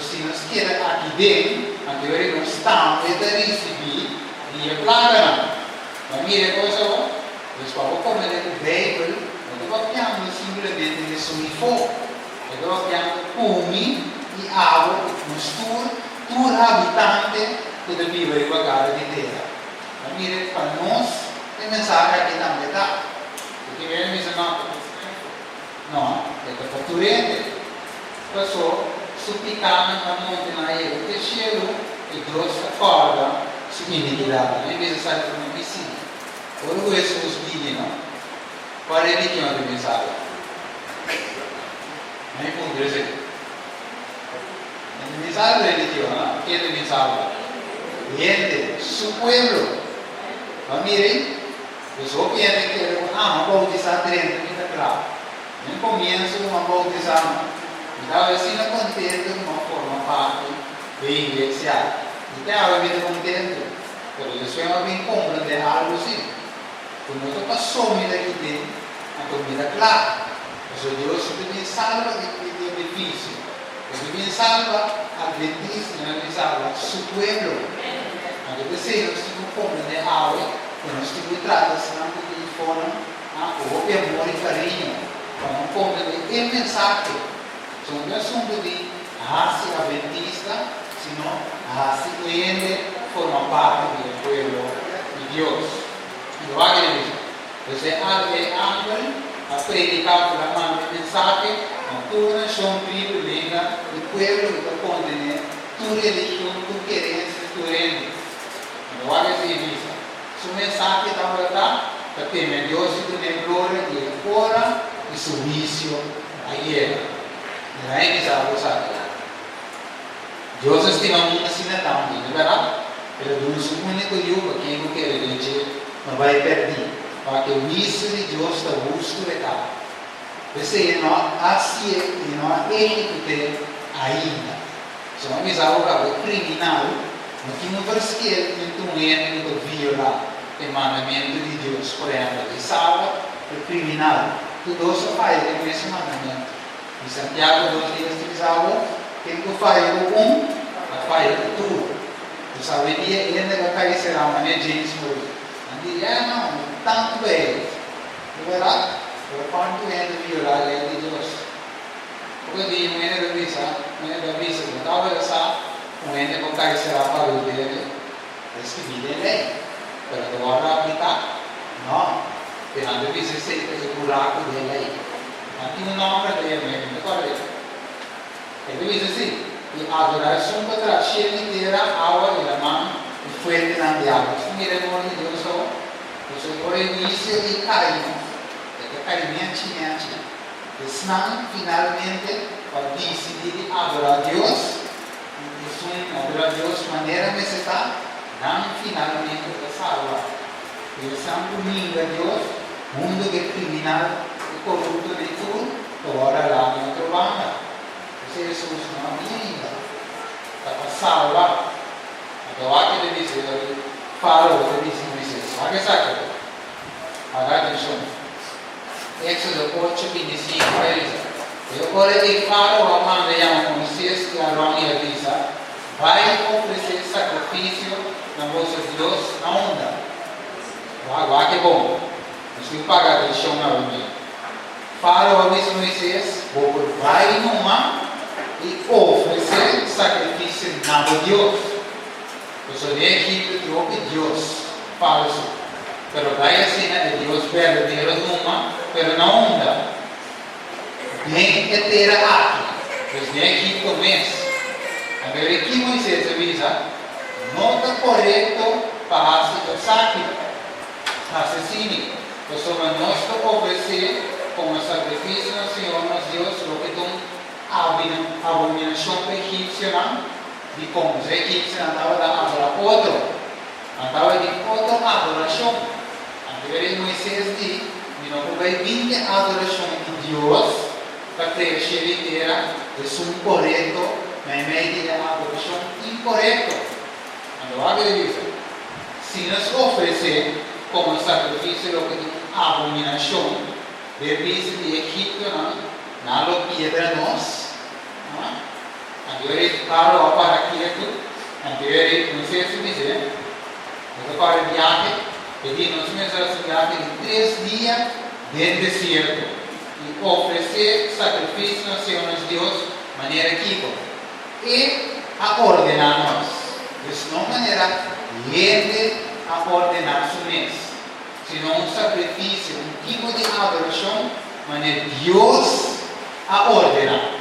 se nós queremos aqui dentro, onde nós estamos, e receber e a plaga não. Mas mira coisa. Mas para o comer o Bíblia, não estou falando simplesmente de sumifo, estou falando come e água, mistura, todo habitante que da Bíblia e a cara de terra. Mas mire, para nós, tem mensagem aqui também, tá? Porque vem me não, é que para tu rende. Passou, suplicando a monte na ilha, que cheiro, e Deus acorda, seguindo iniquidade. Em vez de sair para uma piscina. Agora o resto dos vídeos, não? Qual é a religião de mensagem? Não é por Deus aqui. A mensagem de religião, não? Que é de mensagem? Gente, su pueblo. Mas mirem, os obviamente querem uma bautizar dentro da claro. No começo, uma bautização. Então, assim, não contente de uma forma parte bem eclesial. Então, ela vem contente. Por isso, ela vem compreender algo assim. Quando eu passou daqui dentro, a comida clara. Mas Deus te salva de difícil. Ele te salva adventista, ele te salva su pueblo. Mas se nós temos compreender algo, nós temos que tratar senão de forma o amor e carinho. Para não compreender o mensagem. São um assunto de raça adventista, senão a raça cliente forma parte do povo de Deus. Então, a igreja, você é ángel, a predicar por a mão de mensagem, a tua nação privilegiada, o povo que condena, tua religião, tua querência, tua rende. Então, a igreja, sua mensagem está para que teme Deus e tu nem glória e agora e submissão a Ele. Não é que sabe, sabe? Deus estima muito assim na tampa, não é verdade? Ele deu o único yugo que ele quer, ele não vai perder. Para que o vício de Deus está justo e tal. Esse é não assim e não é ele que tem ainda. Se não me sabe o criminal, no que não faz que ele tem um erro que viola o mandamento de Deus, por exemplo, ele salva o criminal. Tudo isso faz esse mandamento. Em Santiago, 2 dias utilizava, quem que faz o faz o tudo. Tu sabe que ele vai cair será uma negligência. Não diria, não, tanto bem. Não verá? Por quanto ele violar a lei de Deus. Porque diz, o ele da vista, não estava pensando, o ele vai cair será para o dele. Escrevi a lei. Mas agora aplicar? Não. Porque não deve ser o buraco da lei. Aqui no nome dele, não corre. Ele diz assim, e a adoração contra cheia inteira, água e a mão, e fuerte na diabo. Se mira no de Deus, você por início e carinho, é carinho, senão, finalmente, para decidir adorar a Deus, adorar a Deus de maneira necessária, não finalmente para salvar. Eles estão unindo a Deus, mundo que é criminal, corrupto de tudo, agora lá no outro banda. Se Jesus não ainda, para salvar. Então, aqui ele diz, ele falou, ele disse, olha essa coisa. Olha atenção. Éxodo 8:25, olha isso. Eu orei falo a mãe de Moisés e Arão e avisa, vai oferecer sacrifício na vossa Deus na onda. Agora que bom. Não se pagar de chão na onda. Fala ao mesmo Moisés, vai numa e oferecer sacrifício na Deus. Eu sou de Egito que ouve Deus falso. Pero vai assim, né? Deus verdadeiro numa, pero na onda. Bem inteira aqui. Pois de Egito começa. Agora aqui Moisés avisa, não está correto para ser assassino. Eu sou nós oferecer como sacrifício ao Senhor, nosso Deus, o que tu abominação egípcia, de como os egípcios andavam a adorar outro, andavam de outra adoração. Agora Moisés diz, e não vai vir a adoração de Deus, para ter cheia inteira, é correto, mas meio de adoração incorreto. Agora ele diz, se nos oferecer como sacrifício, o que tu abominação, Depois de Egito, na piedra nós, anteriormente claro para aquilo, anteriormente não sei se dizer, mas para o viagem, pedi nós mesmos viagem de 3 dias dentro do deserto e oferecer sacrifício ao Senhor nosso Deus, maneira equívoca, e a ordenar nós, De uma maneira, ele a ordenar su mês, sino um sacrifício, um tipo de adoração, mas Deus a ordenar.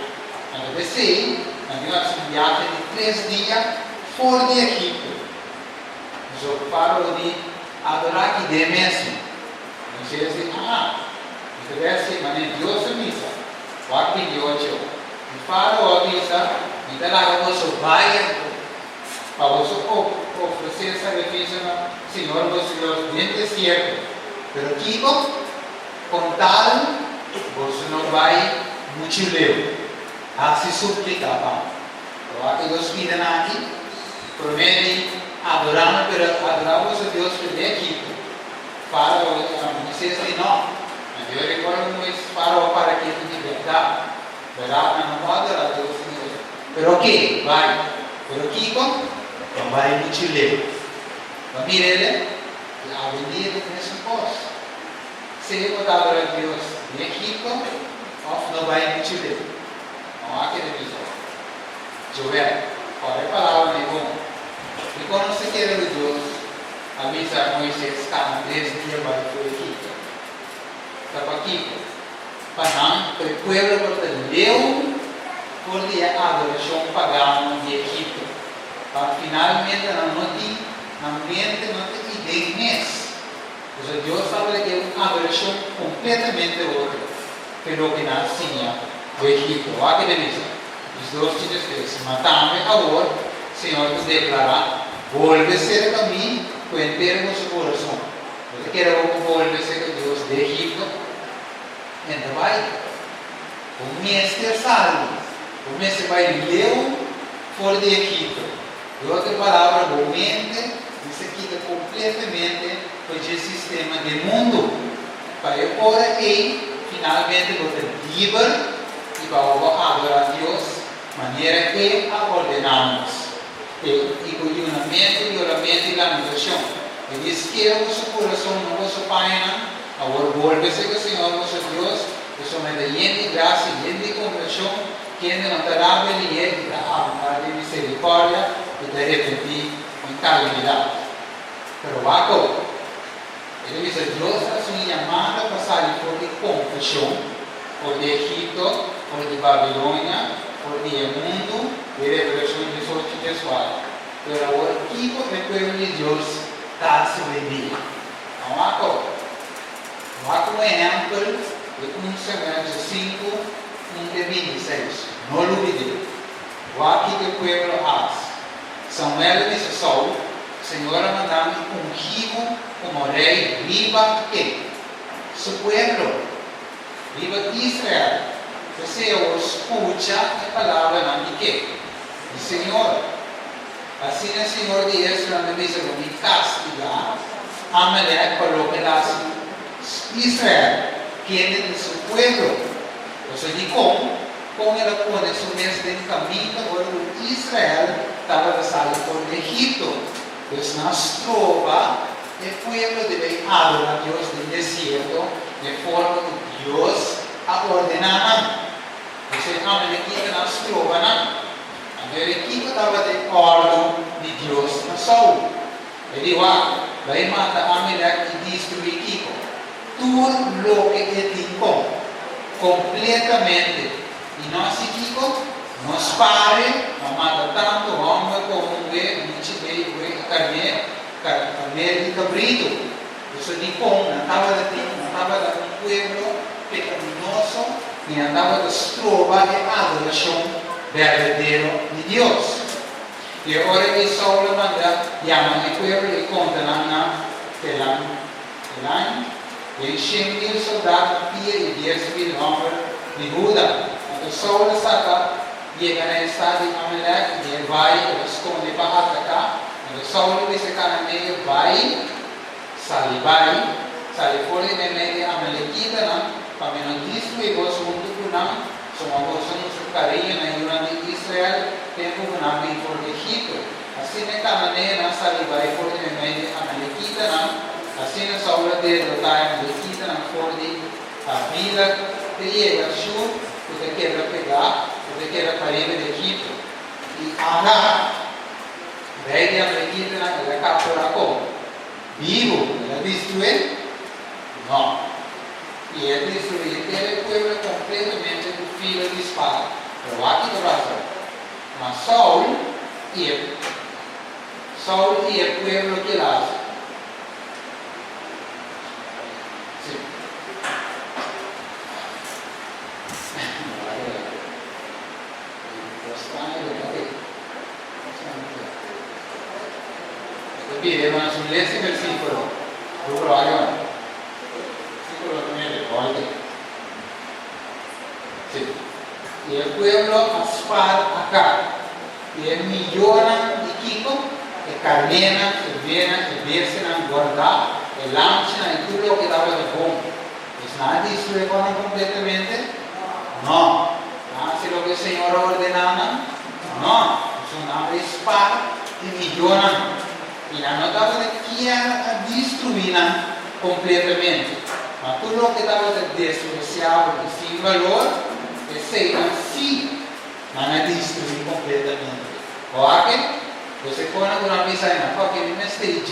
Então, assim, nós um viagem de 3 dias fora de Egipto. Então, o faraó de adorar aqui de mesmo. Então, ele diz, então é assim, mas Deus avisa. O aqui de hoje, o faraó avisa, então lá você vai, para você oferecer sacrifício ao Senhor, você Deus dentro do deserto. Mas aqui, com tal, você não vai muito leu. Assim suplica, aqui Deus pide aqui, promete adorar, adorar você Deus pelo Egito. Faraó, Moisés diz não, mas eu recordo Moisés, Faraó para que ele libertar, verdade, não pode adorar Deus. Mas ok, vai, mas aqui não vai muito leu. Mas mira ele, a vendia de mesmo posto. Se ele pode adorar Deus no Egito, não vai muito leu. Não há que divisão. Joel, olha a palavra de bom. E quando se quer de Deus, avisa Moisés que 10 dias vai para o Egito. Para aqui, para não, o povo leu por dia a adoração pagana de Egito. Para finalmente não tem ideia mês. Então Deus fala que é uma adoração completamente outra pelo que nós tínhamos do Egito. Olha que delícia. Os dois te dizem, matame agora, Senhor te declara, volve a ser a mim, com inteiro nosso coração. Você quer volver a ser Deus de Egito? Então vai. O mestre salvo. O mestre vai leu fora de Egito. De outra palavra, o mente, isso quita completamente o sistema do mundo. Para eu ora e finalmente você livre e para adorar a Deus, maneira que a ordenamos. E com o mente, e oração e lamentação. Ele diz que o vosso coração não vosso paina, agora volve-se com o Senhor vosso Deus, que somente de graça e de compaixão, que ainda não terá beleza e da de misericórdia e de arrepender em calamidade. Pero Jacob, ele diz a Deus a sua chamada para sair por de confissão, por de Egito, por de Babilônia, por de mundo, de revelação de sua pessoal. Pero agora, aqui o povo de Deus está se vendendo. Então, Jacob é um exemplo de 1 Samuel 5, 1 de 26. Não olvide. O aqui que o povo faz. Samuel disse a Saul, Senhor mandando ungir como rei, viva que? Su pueblo, viva Israel. Você escuta a palavra não de que? Do Senhor. Assim o Senhor de Israel me diz, me castigar, Amalek coloca Israel, que é de seu pueblo. Você diz como ela pode subir dentro do caminho, agora Israel estava de sair por Egito. Deus nos trova, o povo deve adorar a Deus no deserto, de forma que Deus a ordenava. Você Amalekita nos trova, não? A Amalekita estava de ordem de Deus na Saul. Ele vai matar Amalek e destruir Kiko. Tudo o que ele tinha, completamente. E nós, Kiko, nos pare, não mata tanto homem como mulher, carneiro de cabrito. Isso de como, não estava um povo pecaminoso, e andava destruindo a adoração verdadeira de Deus. E agora que Saul manda, chama o povo e conta na Elan, e 100,000 soldados e 10,000 homens de Judá. Então Saul saca, chega na estado de Amalek, e ele vai, ele esconde para atacar. Então Saul disse cananeio, vai fora de meio de Amalekita, para não destruir o mundo por não, somos um carinho na Yuna de Israel, tempo que não vem fora de Egito. Assim a cananeia não vai fora de meio de Amalekita, assim a Saul de derrotar Amalekita, fora de a vida de Yeshua, porque quer pegar, porque quer parede de Egito. E Agar, rey de América, la captura como vivo, la destruye, no. Y él destruye el pueblo completamente con filo de espada. Pero aquí no razón. Mas Saúl y el pueblo que la hace. Sí. Pide, hermanos, un lee ese versículo. Duro, ayúdame. Versículo 9, oye. Sí. Y el pueblo aspara acá. Y el millón de Kiko, el carnena, el viena, el viersen, guardar, el lancha y todo lo que daba de bom. ¿Es nada destruye completamente? No. ¿Hace lo que el Señor ordenaba? No. Es una espada y millón. Y la nota de que ya destruían completamente. Mas todo lo que estaba despreciado y sin valor, el Satan sí van a destruir completamente. O que você pone una misa en la que no esté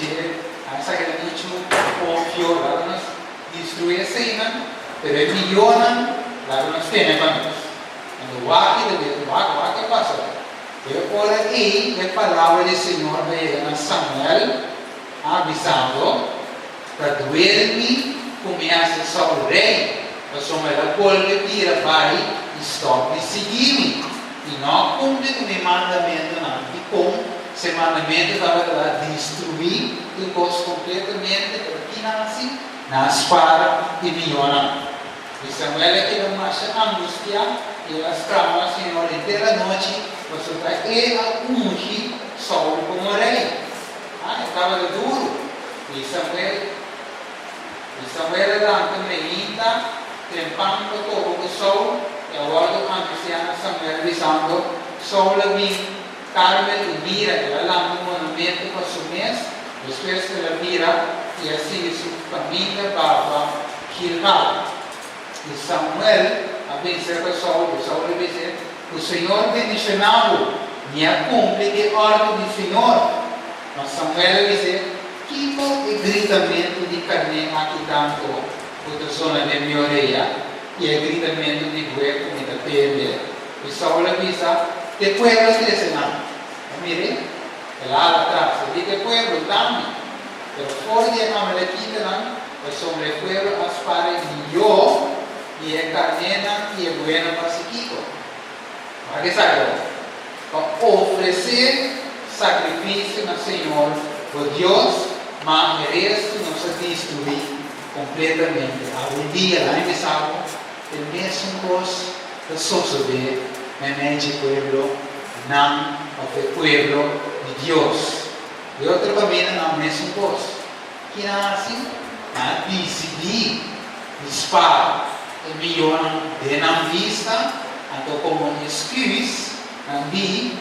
a esa que le han dicho confío, la que nos destruye Satan, pero el millón, la que nos tiene para nosotros. ¿Qué pasa? Pero por ahí la palabra del Señor llega a Samuel avisando para duerme começa só o rei, mas Samuel pode vir vai e stop de seguir e não cumpre com o mandamento não. E com esse mandamento estava destruir o gosto completamente porque nasce na espada de Miona. E Samuel é que não acha angústia e ela trama o Senhor inteira noite. Você vai ungir Saul como rei. Estava duro. E Samuel era também trempando todo o Saul. E agora o anciano Samuel avisando Saul vem Carmel e mira. Ela lá no monumento para o mês. Depois ela mira e assim sua família para Gilgal. E Samuel abençoa para Saul. Saul abençoa. O Senhor bendicionado me cumpre que ordem do Senhor. Mas Samuel diz que o gritamento de carne aqui tanto outra zona da minha orelha e o gritamento de bué como da pele. E Saul avisa que pueblo es ese não. Mire, lá atrás, diz que pueblo também. Pero fora de Amalequita não, é sobre o pueblo aspara e eu e a carnena e a buena pacifico. Para que sabe? Para oferecer sacrifício ao Senhor, por Deus, mas o resto não se destruir completamente. Algum dia, lá em Salmo, o mesmo coisa que sucede na mente do povo, não o povo de Deus. E outra família, não, a mesma coisa. Que nasce a decidir, dispara, e melhor de não vista. Então, como excuse,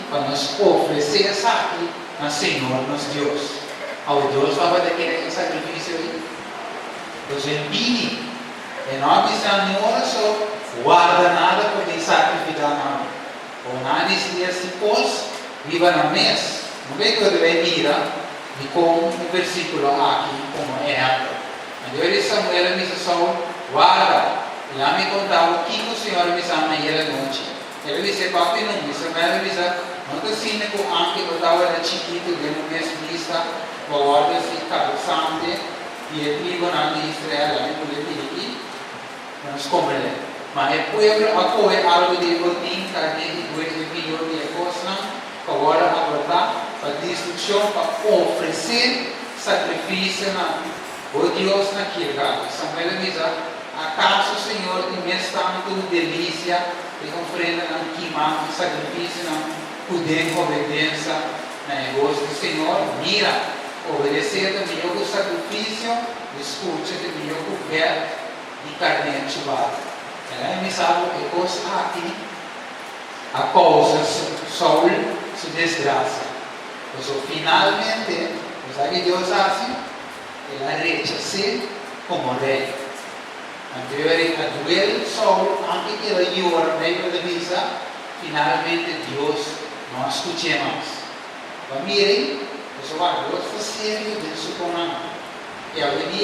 para nos oferecer aqui ao Senhor, nosso Deus. Ao Deus vai querer sacrifício aí. Deus envia. E não avisa nenhuma só, guarda nada para sacrificar nada. Ou nada se assim pôs, viva na mesa. Não vê que eu vai virar, e com o versículo aqui, como é. Então, ele Samuel me só guarda. E lá me contava o que o Senhor me chama naquela noite. Ele disse, papi, não, Samuel me disse, não te ensina com o que eu estava chiquito, de no mesmo vista, o guarda se cabeçante, e ele vive na Israel, lá me pode aqui, mas como ele. Mas o povo apoia algo de rotina, carne e dois milhões de coisas, agora aguardar para destruição, para oferecer sacrifício a Deus naquele lugar. Samuel me disse, acaso o Senhor tem tanto delícia de ofrenda não queimar, sacrifício não poder obediência no negócio do Senhor? Mira, obedecer também o sacrifício, escute também o ver de carne chuvada. Ela me sabe que coisa aqui, a causa Saul se desgraça. Então, finalmente, sabe que Deus assim? Ela rechaça como rei. Anteriormente, a duelo Saul, antes que ele llora meio da misa, finalmente Deus não escuta mais. Mas mirem, pessoal, Deus está sério disso com nós. E a gente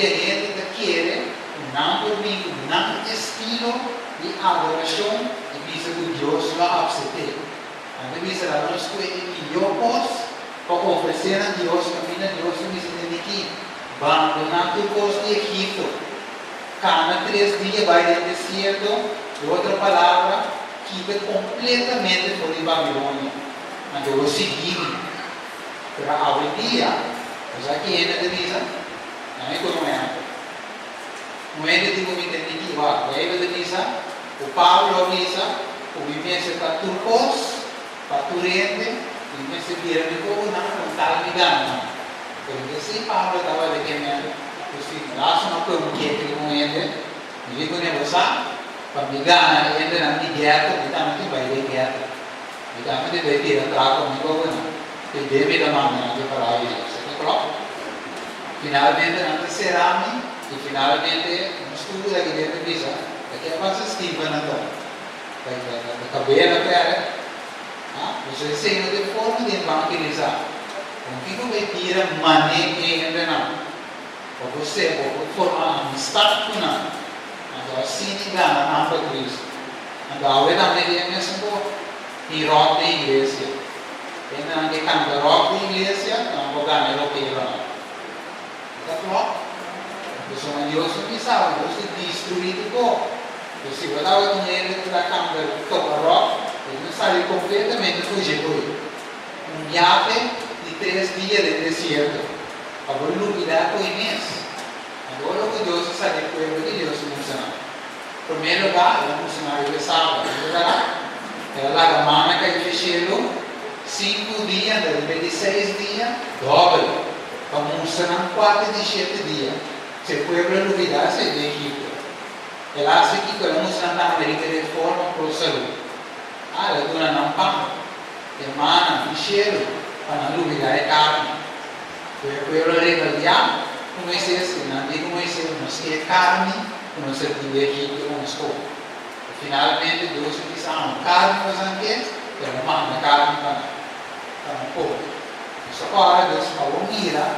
quer um domingo, um estilo de adoração e visa que Deus lá absete. A visa da nossa coisa que eu posso para oferecer a Deus, caminho a Deus, e visa que abandonar tudo coisa de Egito. Cada 3 dias vai no deserto, e outra palavra, fica completamente fora de Babilônia. Mas eu vou seguir. Para a dia, já que ainda avisa, não é como é. Não é de como entender que vai. Daí avisa, o Paulo avisa, o vivência está turcos, para turente, e vivência vira de como não está ligando. Porque se Paulo estava dizendo, o laço não foi que com ele, e digo negociar, para me ganhar ainda na guerra, e também vai de guerra. E também vai ter atrás comigo, não. E deve da manhã de falar isso. Finalmente, não será e finalmente, no estudo da igreja visa, daqui a pouco estiva na dor. Da cabelo até, você ensina de forma de evangelizar. Com que não vai tirar maneira que ainda não. Para você, para formar amistade com não. Então, assim, engana, não para Cristo. Então, eu também é mesmo em roda da igreja. Ainda não tem canto rock da igreja, não vou ganhar o que eu não. Está claro? Porque Deus não pensava, Deus se destruiu tudo. Se eu estava com ele, da câmara toca rock, ele não saiu completamente fugido. Viagem de 3 dias de deserto. Agora, iluminar com imenso. Agora, o Deus sabe que o que Deus funciona. Em primeiro lugar, o funcionário de sábado, ela larga a mão que ele fechou. 5 dias, de 6 dias, dobre. Vamos funcionar 4 de 7 dias. Se o pueblo olvidar, se de Egipto. Ela acha que quando funcionar na América de forma para o saúde. Ela dura não pão. Semana, cheiro, para não olvidar é carne. O pueblo rebeliar, comecei assim, não digo comecei, mas que é carne, como se de Egipto, como estou. Finalmente, Deus disse, carne, mas antes, eu mando carne para o povo. Isso agora, Deus falou, mira,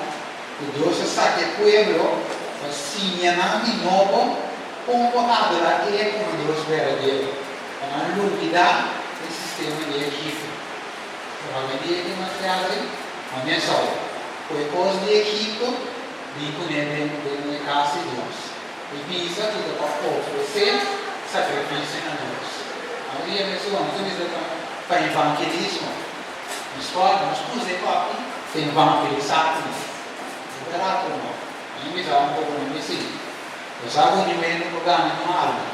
que Deus sabe que o pueblo, assim, de novo, como adorar ele como Deus verdadeiro. Para não olvidar o sistema de Egito. Provavelmente, que nós fazemos, mas não é só. Foi coisa de Egito, digo dentro da casa de Deus. E visa tudo para oferecer sacrifício a Deus. Aí a pessoa não precisa para evangelismo. Nos pusemos aqui, tem evangelizar o trato não. Aí me dá pouco de si. Eu sabe onde vem no programa de uma alma.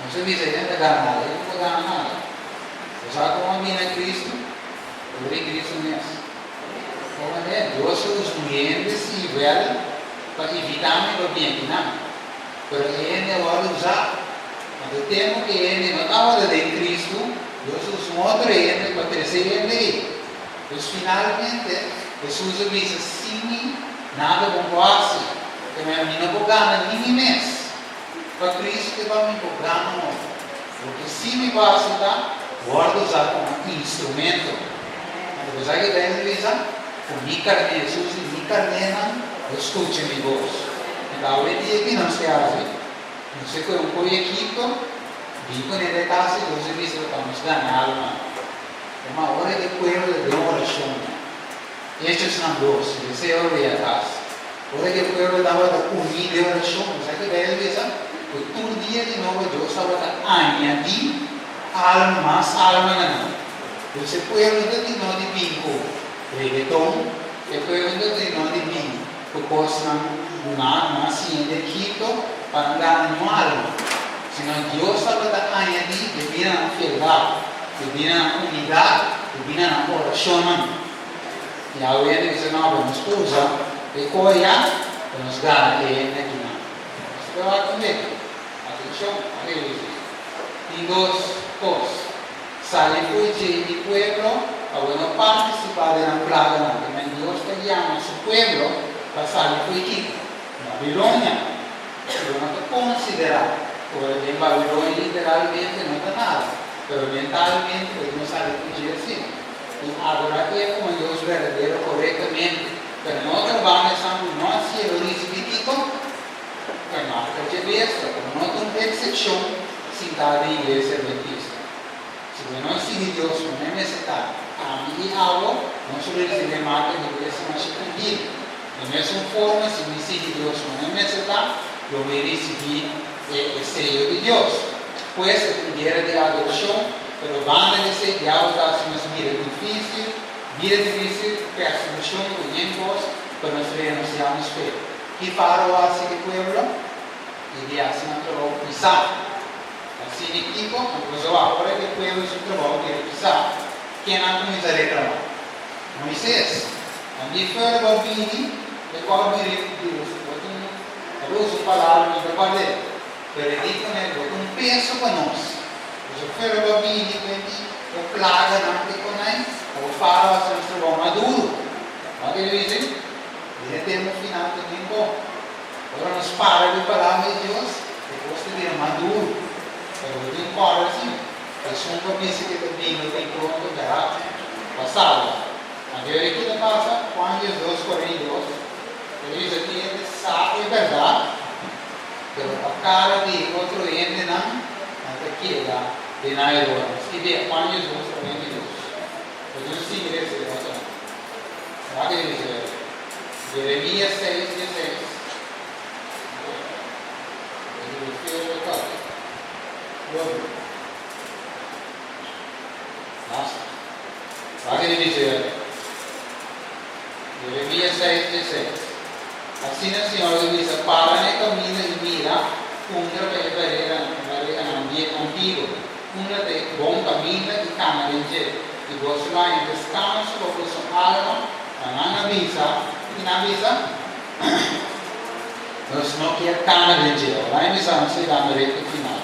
Não se diz aí, não ganha nada, ele não ganha nada. Eu sabe como a minha Cristo, eu vi Cristo mesmo. Como é, Deus os mulheres se velha para evitar o bem, não. Pero ele agora usar. Quando temo que ele não estava de Cristo, Deus os mostra ele para crescer ele. Pois finalmente, Jesus disse, sim, nada bom quase. Que a minha não ganha nem mês. Para Cristo que vai me ganhar não. Porque se me basta, guarda usar como instrumento. Mas você que deve usar, com minha carne, Jesus e minha carne, escute minha voz. Então, ele diz que não se hace. Não sei como foi Egito, digo nele casa, Deus disse que vamos ganhar alma. É uma hora de pueblo de oração. Estes são dois, você ouve a casa. Hora que o pueblo dava da comida e oração, sabe que velho diz? Todo dia de novo Deus estava a añadir alma não. Você pueblo de não de bingo, reggaeton, e pueblo de não de bingo, porque não assim de Egito para não ganhar nenhuma alma. Senão Deus estava a añadir, devia na fidelidade, devia na unidade, devia na oração. E a outra diz, não, vamos usar. E coia, vamos ganhar ele aqui não. Você vai comigo. Atenção, aleluia. Tem 2 coisas. Sair fugir do pueblo, para não participar da plaga não. Mas Deus te chama seu pueblo para sair fugir. Babilônia, eu não estou considerando. Porque em Babilônia literalmente não está nada. Mas mentalmente ele não sabe fugir assim. y adorar como Dios verdadero correctamente. Pero no trabajamos en no cielo espíritu, que marca de besta, pero no es una excepción sin estar en iglesia adventista. Si no sigue Dios, no necesita a mí y agua, no solo recibe marca de iglesia más tranquila. De mesma forma, se me sigue Dios, no necesita, yo voy a recibir el sello de Dios. Pues, la primera de adoración, pero van a decir que algo está haciendo mira difícil, que a solución que en vos, pero nos renunciamos fe. ¿Qué paró así el pueblo? Y de así no trabajo pisar. Así el equipo, pues ahora que el pueblo es un trabajo de pisar. ¿Quién ha comenzado a reclamar? Moisés. A mí fue el bambini, el cual me Dios, talvez uma palavra de trabalhar, pero digo né, um peso para nós. Se for o bambini, o plaga não te conhece, o faro a ser bom maduro. Mas ele diz, ele tem um final também bom. Agora nós paramos de falar de Deus, depois de ter maduro. Pero tem para assim, é só um cabeça que também não tem pronto para passar. Agora aqui não passa, quando Jesus corre Deus. Ele diz aqui, ele sabe a verdade, pero a cara de outro ente não queda de nada agora. Se vê quando Jesus corre Deus. Jesus sim merece devoção. Será que ele diz? Jeremias 6:16. Ele fez o qual? Nossa. Será que ele diz? Jeremias 6:16. Assim o Senhor diz, para ne caminho e mira, contra a ambiente antigo, contra de bom caminho e cana de jeito. E você lá em descanso, porque são alma, não avisa, e não avisa, nós não quer cana de jeito. Lá em missão, se dá no reto final.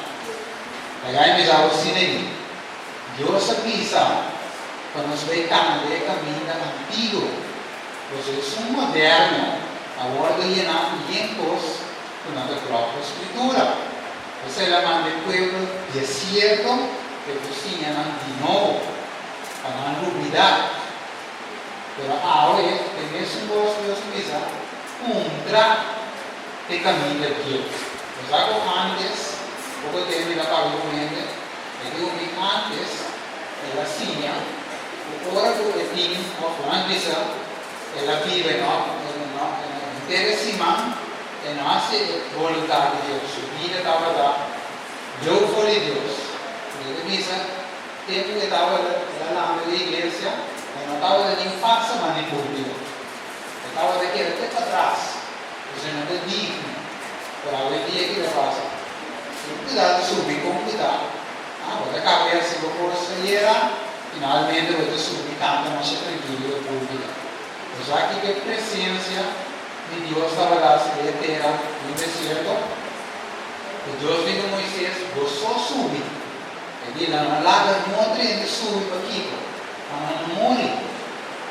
Lá em missão, o sinegi. Deus avisa, quando nós vemos cana de caminho antigo, você é um moderno. Agora ganhar tiempos con la propia escritura. Esa es la mano del pueblo desierto que cocinan de nuevo, para no olvidar. Pero ahora tenemos un voz de Dios mismo contra el camino de Dios. Pues algo antes, poco tiempo la Pablo comiendo, me digo que antes la signa, ahora que el team of antes la vive, no? Interessima e nossa vontade de Deus, subir estava lá, eu falei Deus, ele disse, tempo que estava lá na igreja, não estava nem fácil manipular, estava daquele até para trás, você não é digno, para o dia que ele passa, cuidado subir com cuidado, vou cabeça, vou pôr a finalmente vou subir, canta, mas é tranquilo, eu vou cuidar. Já que a presença de Deus estava lá, se ele terá no deserto, e Deus diz a Moisés, você só sube. Ele diz, não larga muito e sube para aqui, mas não morre.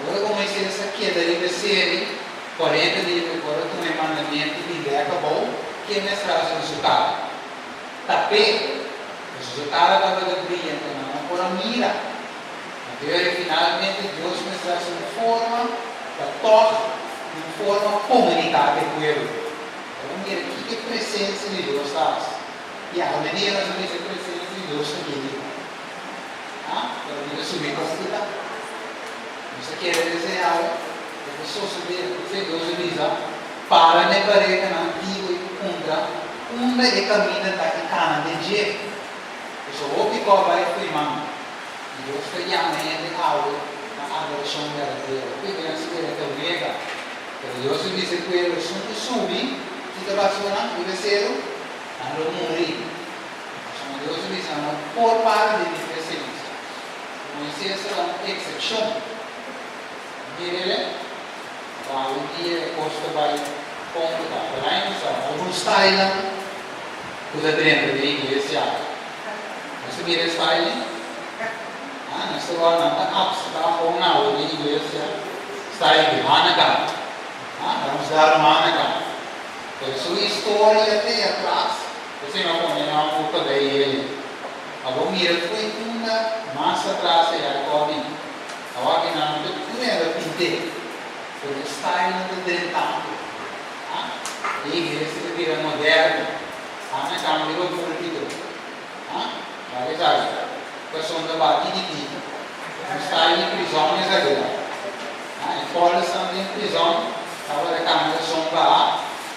Agora como Moisés aqui, daí descer, 40 dias agora com o mandamento de acabou, que é mestrado no seu carro. Tapete, o seu carro estava brilhando, não por a mira. Até finalmente Deus mestrado uma forma para tocar, de forma comunicar com o povo. Então, mira, que presença de Deus está. E a menina nós vemos a presença de Deus aqui. Para mim, subir com cuidado. Você quer dizer algo? A pessoa subir, porque Deus diz, para ne parega na antigo e contra, e caminha da cana de jeito. Eu sou o que vai firmar. E Deus foi amanhã de algo, na adoração verdadeira. O que é a espírito grega? Deus dice que los subi, si te vas a un cero, a lo morir. Deus dice, por parte de mi presencia. Moisés es una excepción. Mírele, para un día costa vai contar. Para ahí nos vamos. Un style, usa dentro de la iglesia. Você mira o style? Nós estamos na apps, está com uma aula de igreja. Style de Hanukkah. Vamos dar uma anagrama. Pela sua história até atrás, você não pode uma culpa daí ele. A Bomira foi uma massa atrás de Jacob. Agora que não é pinte, porque está indo tentando. E a igreja vira moderna. A minha cama virou púlpito. Olha já, a pessoa anda batida de vida. Está em prisão, mas é verdade. E fora estão em prisão, estava na cama de sombra,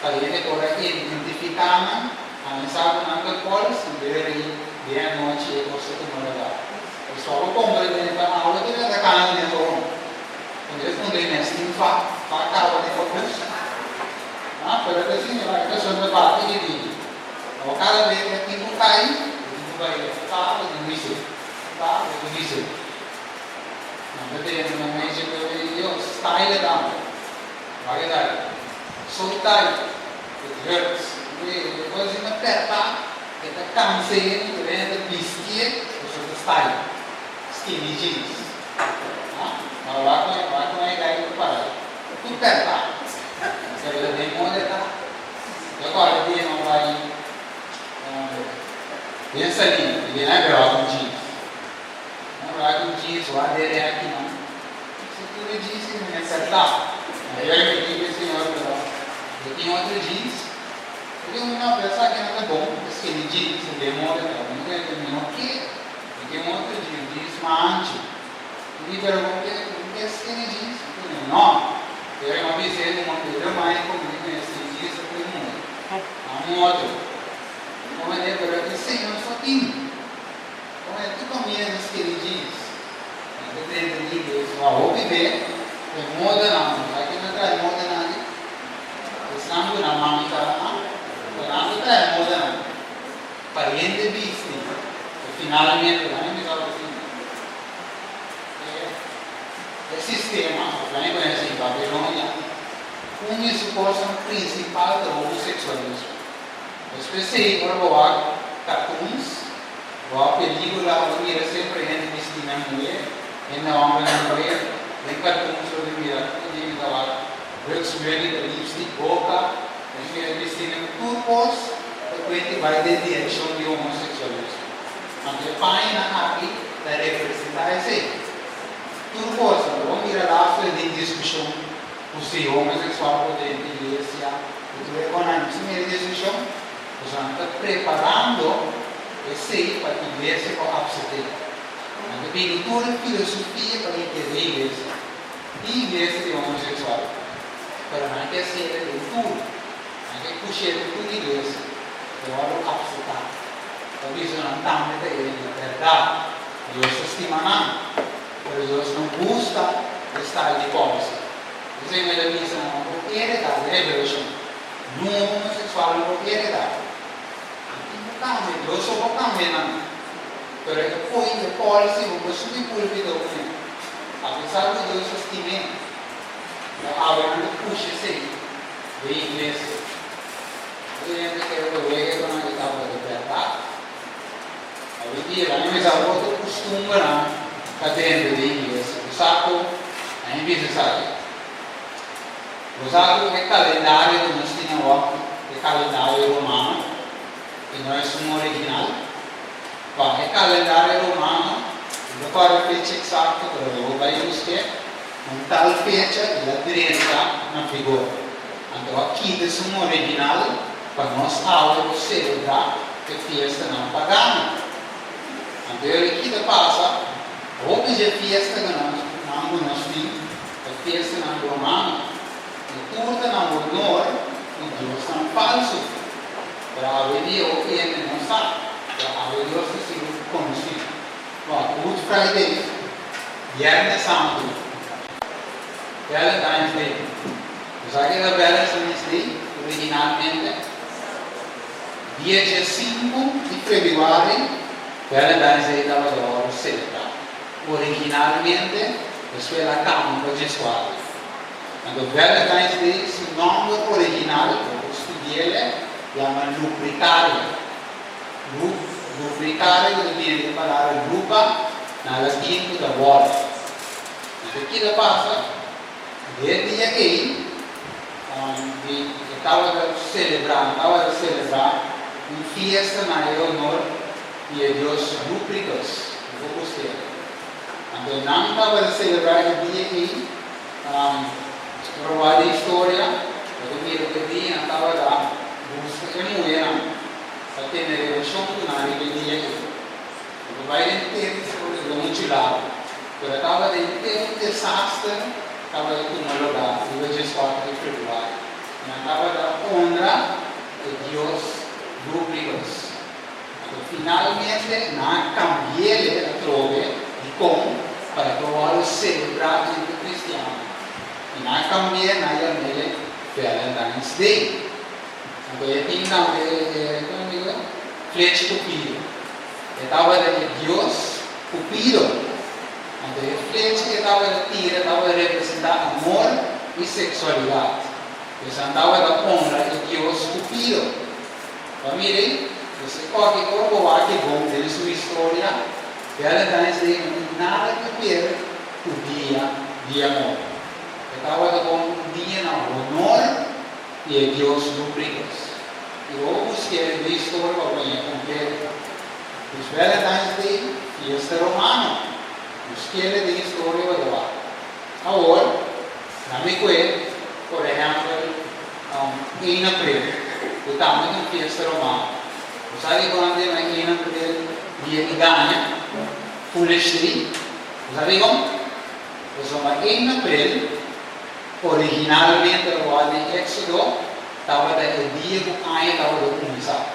para ele agora identificar, a mensagem não é fora, se ele de a noite e você como legal. Eu só vou comprar ele para a aula de da cama de sombra. Quando ele responder nesse fato, para a casa de focus. Para assim, a pessoa anda batida de vida. O cara vê que aqui não cai, não vai ficar, não vai ser. Tá? Não vai ser. Não tem uma mente que eu style down. Vai dar. Soltar. It hurts. Depois de apertar, ele cansa ele, ele vestir, você style. Skinny jeans. Vai com a ideia do parado. Tu apertar. Você vai moderar. Agora ele não vai. Pensa ali, ele não é grosso com jeans. Não é com jeans, o ar dele é aqui não. Se tudo disse, não é acertar. Aí eu digo esse senhor, eu tinha outro jeans. Eu não pensar que não é bom, porque ele jeans, ele demora, não é o quê? Eu tenho outro jeans mante. E me pergunta, o que é skinny jeans? Não, eu uma vez ele uma coisa mais comigo, esse jeans, eu falei, não. Há um outro. Como é que eu disse, Senhor, só tenho. Como é que tu caminhas nos queridinhos? Eu tenho de igreja, vou viver, é moda não, vai que não traz moda nada. Estamos na mão de cada mão, não traz moda não. Pariente viste, finalmente, lá em Missão assim. É sistema, lá em Brasil, Babilônia, isso suposto principal do homossexualismo. Especialmente para boar cartoons, boar película, onde era sempre gente vestida na mulher, e na homem na mulher, em cartoons onde era onde estava Volkswagen, lipstick, boca, onde era vestida em turcos, frequente vai de direção de homossexualismo. Mas o pai na aqui da representar esse turcos, onde era lá foi de discussão, se homossexual poder de igreja, o econômico, se me discussão. Você está preparando esse para que a igreja possa absorver. A pintura filosofia para entender a igreja. E a igreja de homossexual. Para não ter ser leitura, não ter puxar tudo a igreja. Eu vou absorver. Talvez eu não tenha a verdade. Deus estima não. Mas Deus não busca estar de policy. Você me diz, não, porque ele dá revelação. No homossexual, não porque ele dá. Eu sou para caminhar, mas depois de policy, eu vou subir por vida com apesar de Deus estimar, eu abro puxa esse de igreja. Eu lembro que eu vejo quando eu estava de verdade. Eu digo, mas a outra costuma lá, para dentro da igreja. O saco, a gente sabe. O saco é calendário que nós tínhamos, é calendário romano. Que não é um original, é calendário romano, eu vou para a fecha exata, eu vou buscar tal fecha e a direita na figura. Então aqui desse um original, para nós aula celebrar que festa não pagana. Então aqui da passa, ou que é festa que nós temos, a festa não romana, e curta não honor, e Deus não falso. Para a avenida o que é não sabe, para a avenida o que se conhece. Good Friday, Viernes Santo, Valentine's Day. Sabe que a Valentine's Day, originalmente, dia 5 de fevereiro, Valentine's Day estava agora celebrado. Originalmente, isso era a cama processual. Então, Valentine's Day, se nome original, eu estudei chiama lubricario. Lubricario viene da palavra lupa, na latino da volta. Então, aqui da passa, desde aqui, estava a celebrar uma festa na honor de Deus Lubricas, vou buscar. Então, não estava a celebrar o dia aqui, provar a história, eu vi que o dia não estava a buscar a mulher, para ter uma relação com a dia aqui. Então, vai ter história de muito lado. Quando estava a ter um desastre, estava a ter um lugar, e eu disse que de februário. Estava a honra de Deus públicos. Finalmente, não cambiei a trove de como para provar celebrar o cristiano. E não cambiei nada nele Valentine's Day. Então, eu tinha flecha cupido. Eu estava de Deus cupido. Então, a flecha que estava estava a representar amor e sexualidade. Eu estava da honra de Deus cupido. Família, você pode corroborar que bom ter sua história. Valentine's Day não tem nada a ver com o dia de amor. Eu estava com um dia no honor e Deus lubricos. Eu busquei a história para ver os Valentine's Day e este romano. Busquei a história para lá. Agora, na minha coisa, por exemplo, em abril, eu estava em festa romana. Sabe quando eu em abril, dia que ganha, Fulestri, sabe como? Eu sou em abril, originalmente o ano de Éxodo, estava o dia que a Aia estava a começar.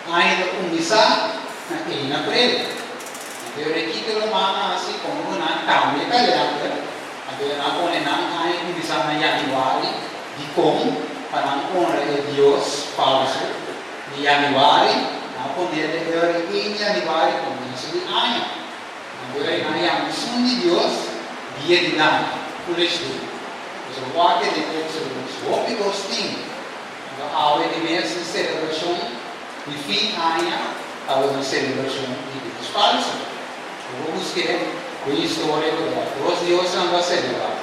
A Aia estava a começar em abril. Eu requito romana assim como na cambia calhada. Agora, não pode não aí começar na Januário de como para não honrar a Deus falso de Januário, não poder levar em Januário começo de ano. Agora, na Januário de Deus, dia de ano, por isso. Então, o que de Deus, o que gostinho, então, a hora de mês de celebração de fim de ano, a hora de celebração de Deus falso. Eu vou buscar a história dos dias não vai celebrar.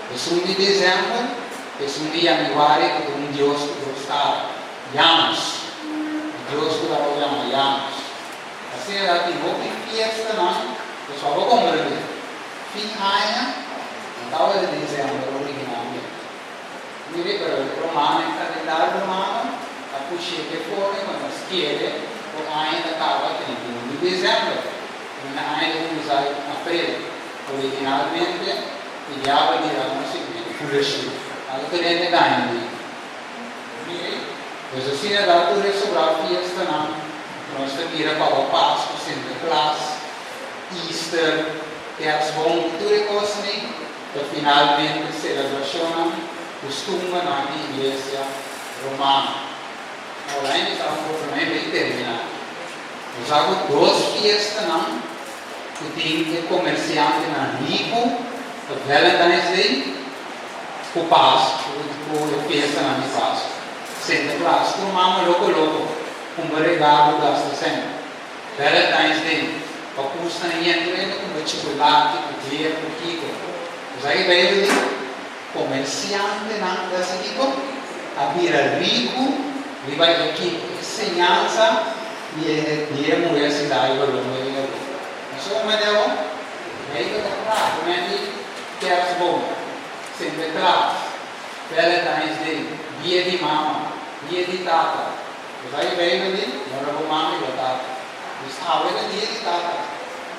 É 1 de dezembro, é 1 de januário, é um Deus que gostava. Janus. Deus que estava chamando Janus. Assim, ela tem outra fiesta, não? Eu só vou compreender. Fim de ano, não estava de dezembro originalmente. Mire, para o romano, o calendário romano, a puxei que fora, mas esquerda, o ano estava 31 de dezembro. Na área de usar a freira, originalmente, ele abre de lá no seguinte, fulexo. A diferente da ainda. Mas assim, a altura sobre a fiesta, nós também para o Páscoa, Santa Claus, Easter, que é as bom, tudo é coisa, que finalmente celebração, costume na igreja romana. Agora, ainda está um problema bem terminado. Nós temos 2 fiestas, não? Que tem comerciante na Rico, o Valentine's Day, o Páscoa, o festa na Páscoa. Santa Claus, tomamos louco, um regalo gasta sempre. Valentine's Day, o custa nem entra com chocolate, o dia, o kiko. Mas aí veio comerciante na dessa tipo, a vira rico, ele vai aqui, ensinança, e a mulher se dá e valor. So, madam, may you have many cares bom. Santa Claus, Valentine's Day, dia de mama, dia de tata. Vai bem ali, mora com mama e tata. Estava no dia de tata.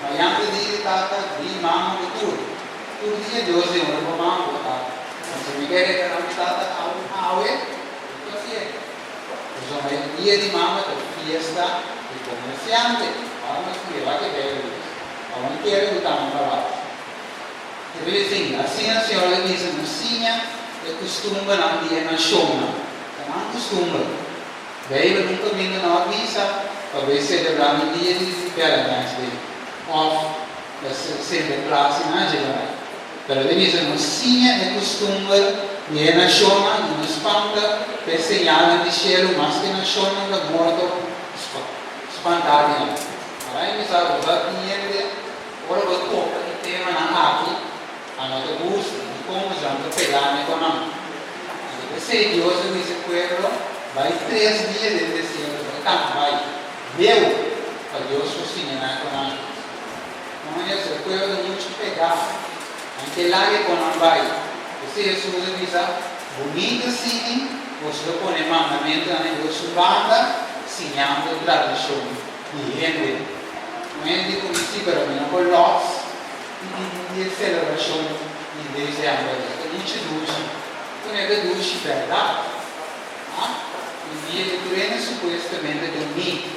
Amanhã é dia de tata, dia de mama e tudo. Tudo dia de hoje, mora com mama e tata. Se me quer que a tata awe, então assim é. Então, dia de mama, fiesta de comerciante. Vamos escrever que é Awan quero utang para. Assim a senhora diz, assim é costume não dia na choma, não costume. Veio num caminho na avisa, talvez celebrar no dia de Valentine's Day, off, Santa Claus na geral. Pero ele diz, assim é costume dia na choma, não espanta, per segnale di cielo, mas que na choma da morto espantado. Aí me sabe, já tinha ora vou tocar o tema na aqui, a nota busca de como já não pegar na economia. Se Deus disse pueblo, vai 3 dias de dezembro, vai, deu para Deus cozinhar na economia. não é isso, pueblo de mucho pecado, ante lá que con vai, você Jesus diz, bonito assim, você põe mandamento na negócio banda, ensinando tradição e gente, não é de conhecer para mim, com lotes de celebração de dezembro, a gente ducha, quando é que ducha, verdade? O dia de treino supostamente é domingo,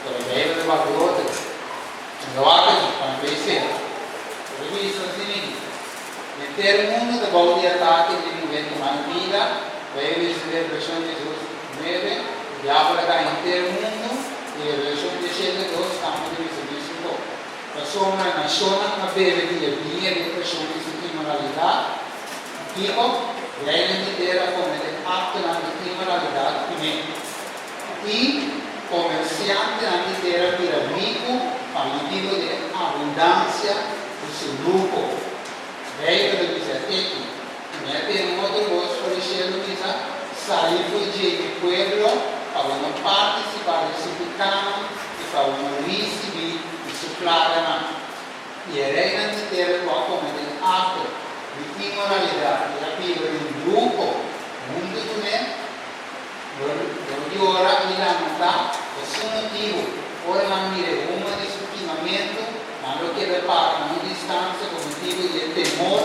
para a velha de bagulho, não há que para vencer. Por isso, assim, meter o mundo da bola de ataque de ninguém com a vida, vai receber a versão de Jesus 9, o diabo vai inteiro o mundo, e a versão de Jesus 2, estamos de serviço um pouco. Passou uma nação, uma bebê de vinha, de pessoa de imoralidade, tipo, e aí ele inteira comete ato na imoralidade comigo. E comerciante na inteira vira rico, a motivo de abundância do seu lucro. Veio para dizer aqui, tem outro gosto por enxergo diz, sair do pueblo para não participar desse pecado e para não receber isso claramente. E a reina inteira vai cometer ato de imoralidade, e a figura de grupo, muito também, de ora e lamentar, o seu motivo, ora não mire uma de suprimamento, mas o que repara uma distância com motivo de temor,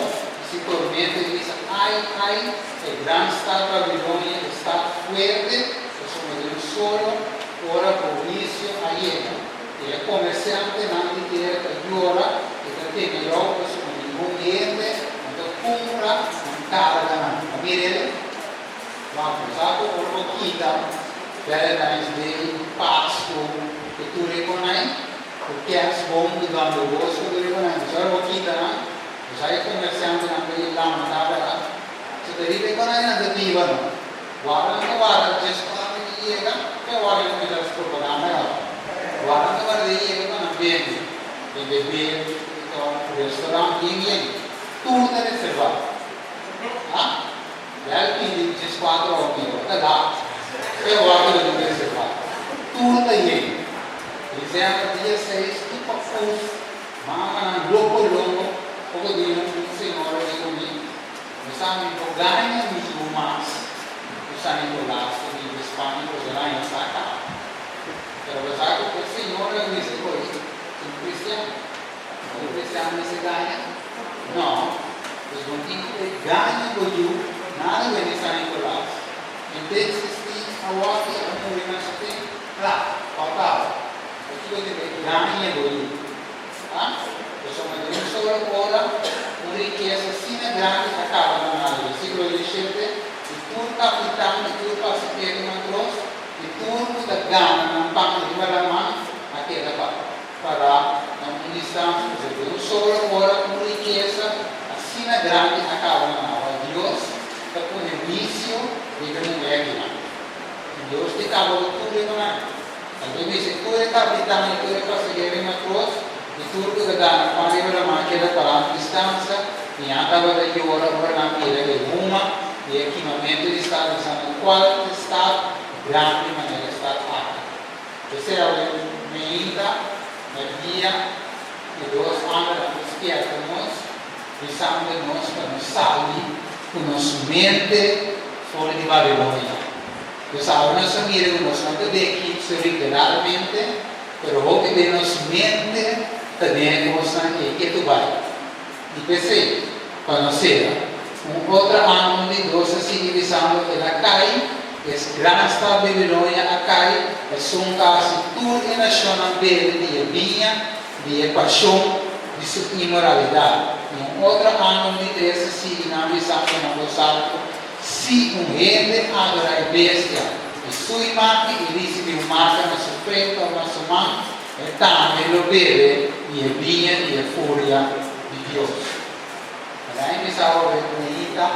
se tormenta e diz, ai, o grande estado da Babilônia está forte, o som do solo, ora por vício a ele. E é comerciante na inteira que ora, e que tem melhor para o nenhum gente, compra un carga a mirele va usato por poquita Valentine's Day, Pasco che tu riconosci perché è sbombo dando bosco tu riconosci solo poquita no? Sai commerciante anche là mandava se devi riconoscere non ti dicono guarda c'è squadra di iega e guarda come c'è propaganda guarda di iega non avviene e beve ristorante vieni tudo é reservado. E aí, diz 4 ao mil, até lá, eu acho que é reservado. Tudo é ele. Exemplo, dia 6, tipo a força, mama, longo, pouco de senhor, eu digo comigo. Nós estamos em ganha muito mais. Nós estamos em Golasco, em Espanha, nós lá em Sacá. Mas você sabe que o senhor é um cristiano. O cristiano se ganha. No, os motivos ganham o Deus, nada vai estar em Colás. Então, existe a outra, a movimento tem, lá, faltava. O que você ganha o Deus. Eu sou uma de uma hora, uma riqueza assim grande, acaba na área. Versículo 17, e tudo capitão, e tudo passageiro na cruz, e tudo da gana, na parte de Balamã, aquela parte. Para uma distância, uma só hora, uma riqueza, assim grande, acaba na água. Deus está com o vício de que não é aqui. Deus te acaba tudo e não é. Então, diz, tu é capitão, e tu é passageiro na cruz, e tudo que dá na parte de uma máquina para a distância, e acaba de hora na pira de uma, e equipamento de estado, qual está grande de maneira está alta. Essa é a medida. Dia que Deus anda despierta nós, precisamos de nós para nos sair com nossa mente fora de Babilônia. Deus sabe, nossa mira, nós não podemos aqui se literalmente, mas o que de nossa mente também mostra que tu vai. E pensei, conhecer outro ano de Deus assim divisando que ela cai. Es grande estado de Babilônia a cai, é um caso tudo em nação dele de vinha, de paixão, de sua imoralidade. E outro ano de Deus, se não visão que não gostava, se rende adora a bestia, e sua imagem, e recebe marca na sua frente, na sua mão, e também lo bebe, e vinha, e fúria de Deus. Aí, me salva bonita,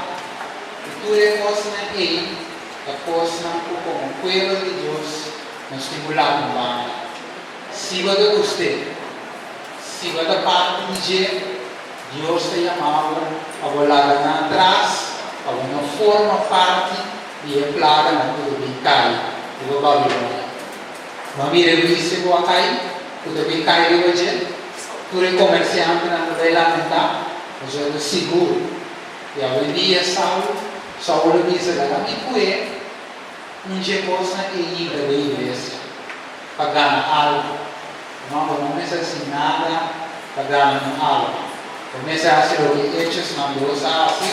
e tudo é coisa aí. Após como pueblo de Deus, nos estimulamos mais. Se você gostar, se você parte de Deus te chamava a volar atrás, a não forma parte de plaga na tua bicai, do Babilônia. Mas mira, eu disse que eu caí, tudo bicai de hoje, Tu é comerciante não vai lamentar, mas eu estou seguro. E hoje em dia, Saulo diz, não tinha coisa que ir da igreja para ganhar algo. Não começa assim nada para ganhar algo. Começa a ser o que Hechos mandou, assim,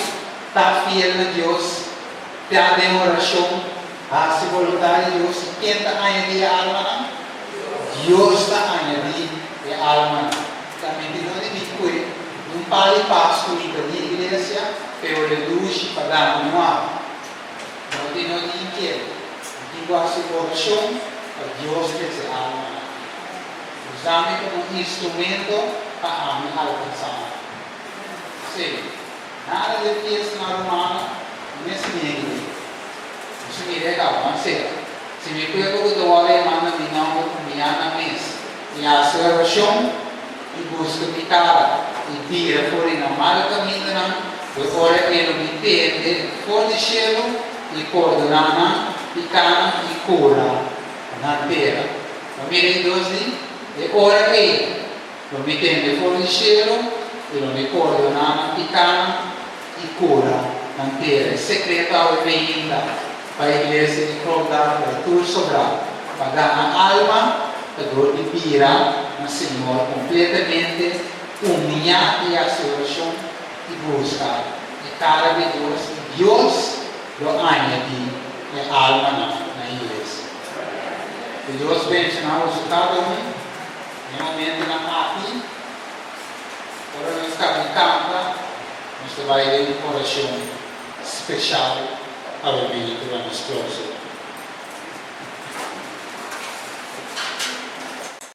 está fiel a Deus, está em oração, a se vontade de Deus, quem está añadindo a alma, Deus está añadindo a alma. Também não é de não pare passo em da igreja, pero de luz para dar um ar. Não tem nada de inquieto. Igual a oração, para Deus ter a alma. Usamos como instrumento para a alma alcançar. Sim, nada de fiesta na romana, nesse nível. Isso me legal, não sei. Se me pego do olho, manda me não comer na mesa. E a oração, e busca de cara, e tira fora na mal caminho, e ora ele me entende, fora de cielo, e coordena, e cana, e cura na terra. Família 12, e ora ele, lo me entende fora de cielo, e lo me coordena, e cana, e cura na terra. É secreto ao ainda, para a igreja de colocar para tudo sobrar, para dar a alma, a dor de pira, no Senhor, completamente humilhar e a oração e buscar. E cada vez Deus lo añade a alma na igreja. E Deus abençoe cada momento na aqui. Agora nós estamos em campo, nós vai ter um coração especial ao meio do nosso próximo.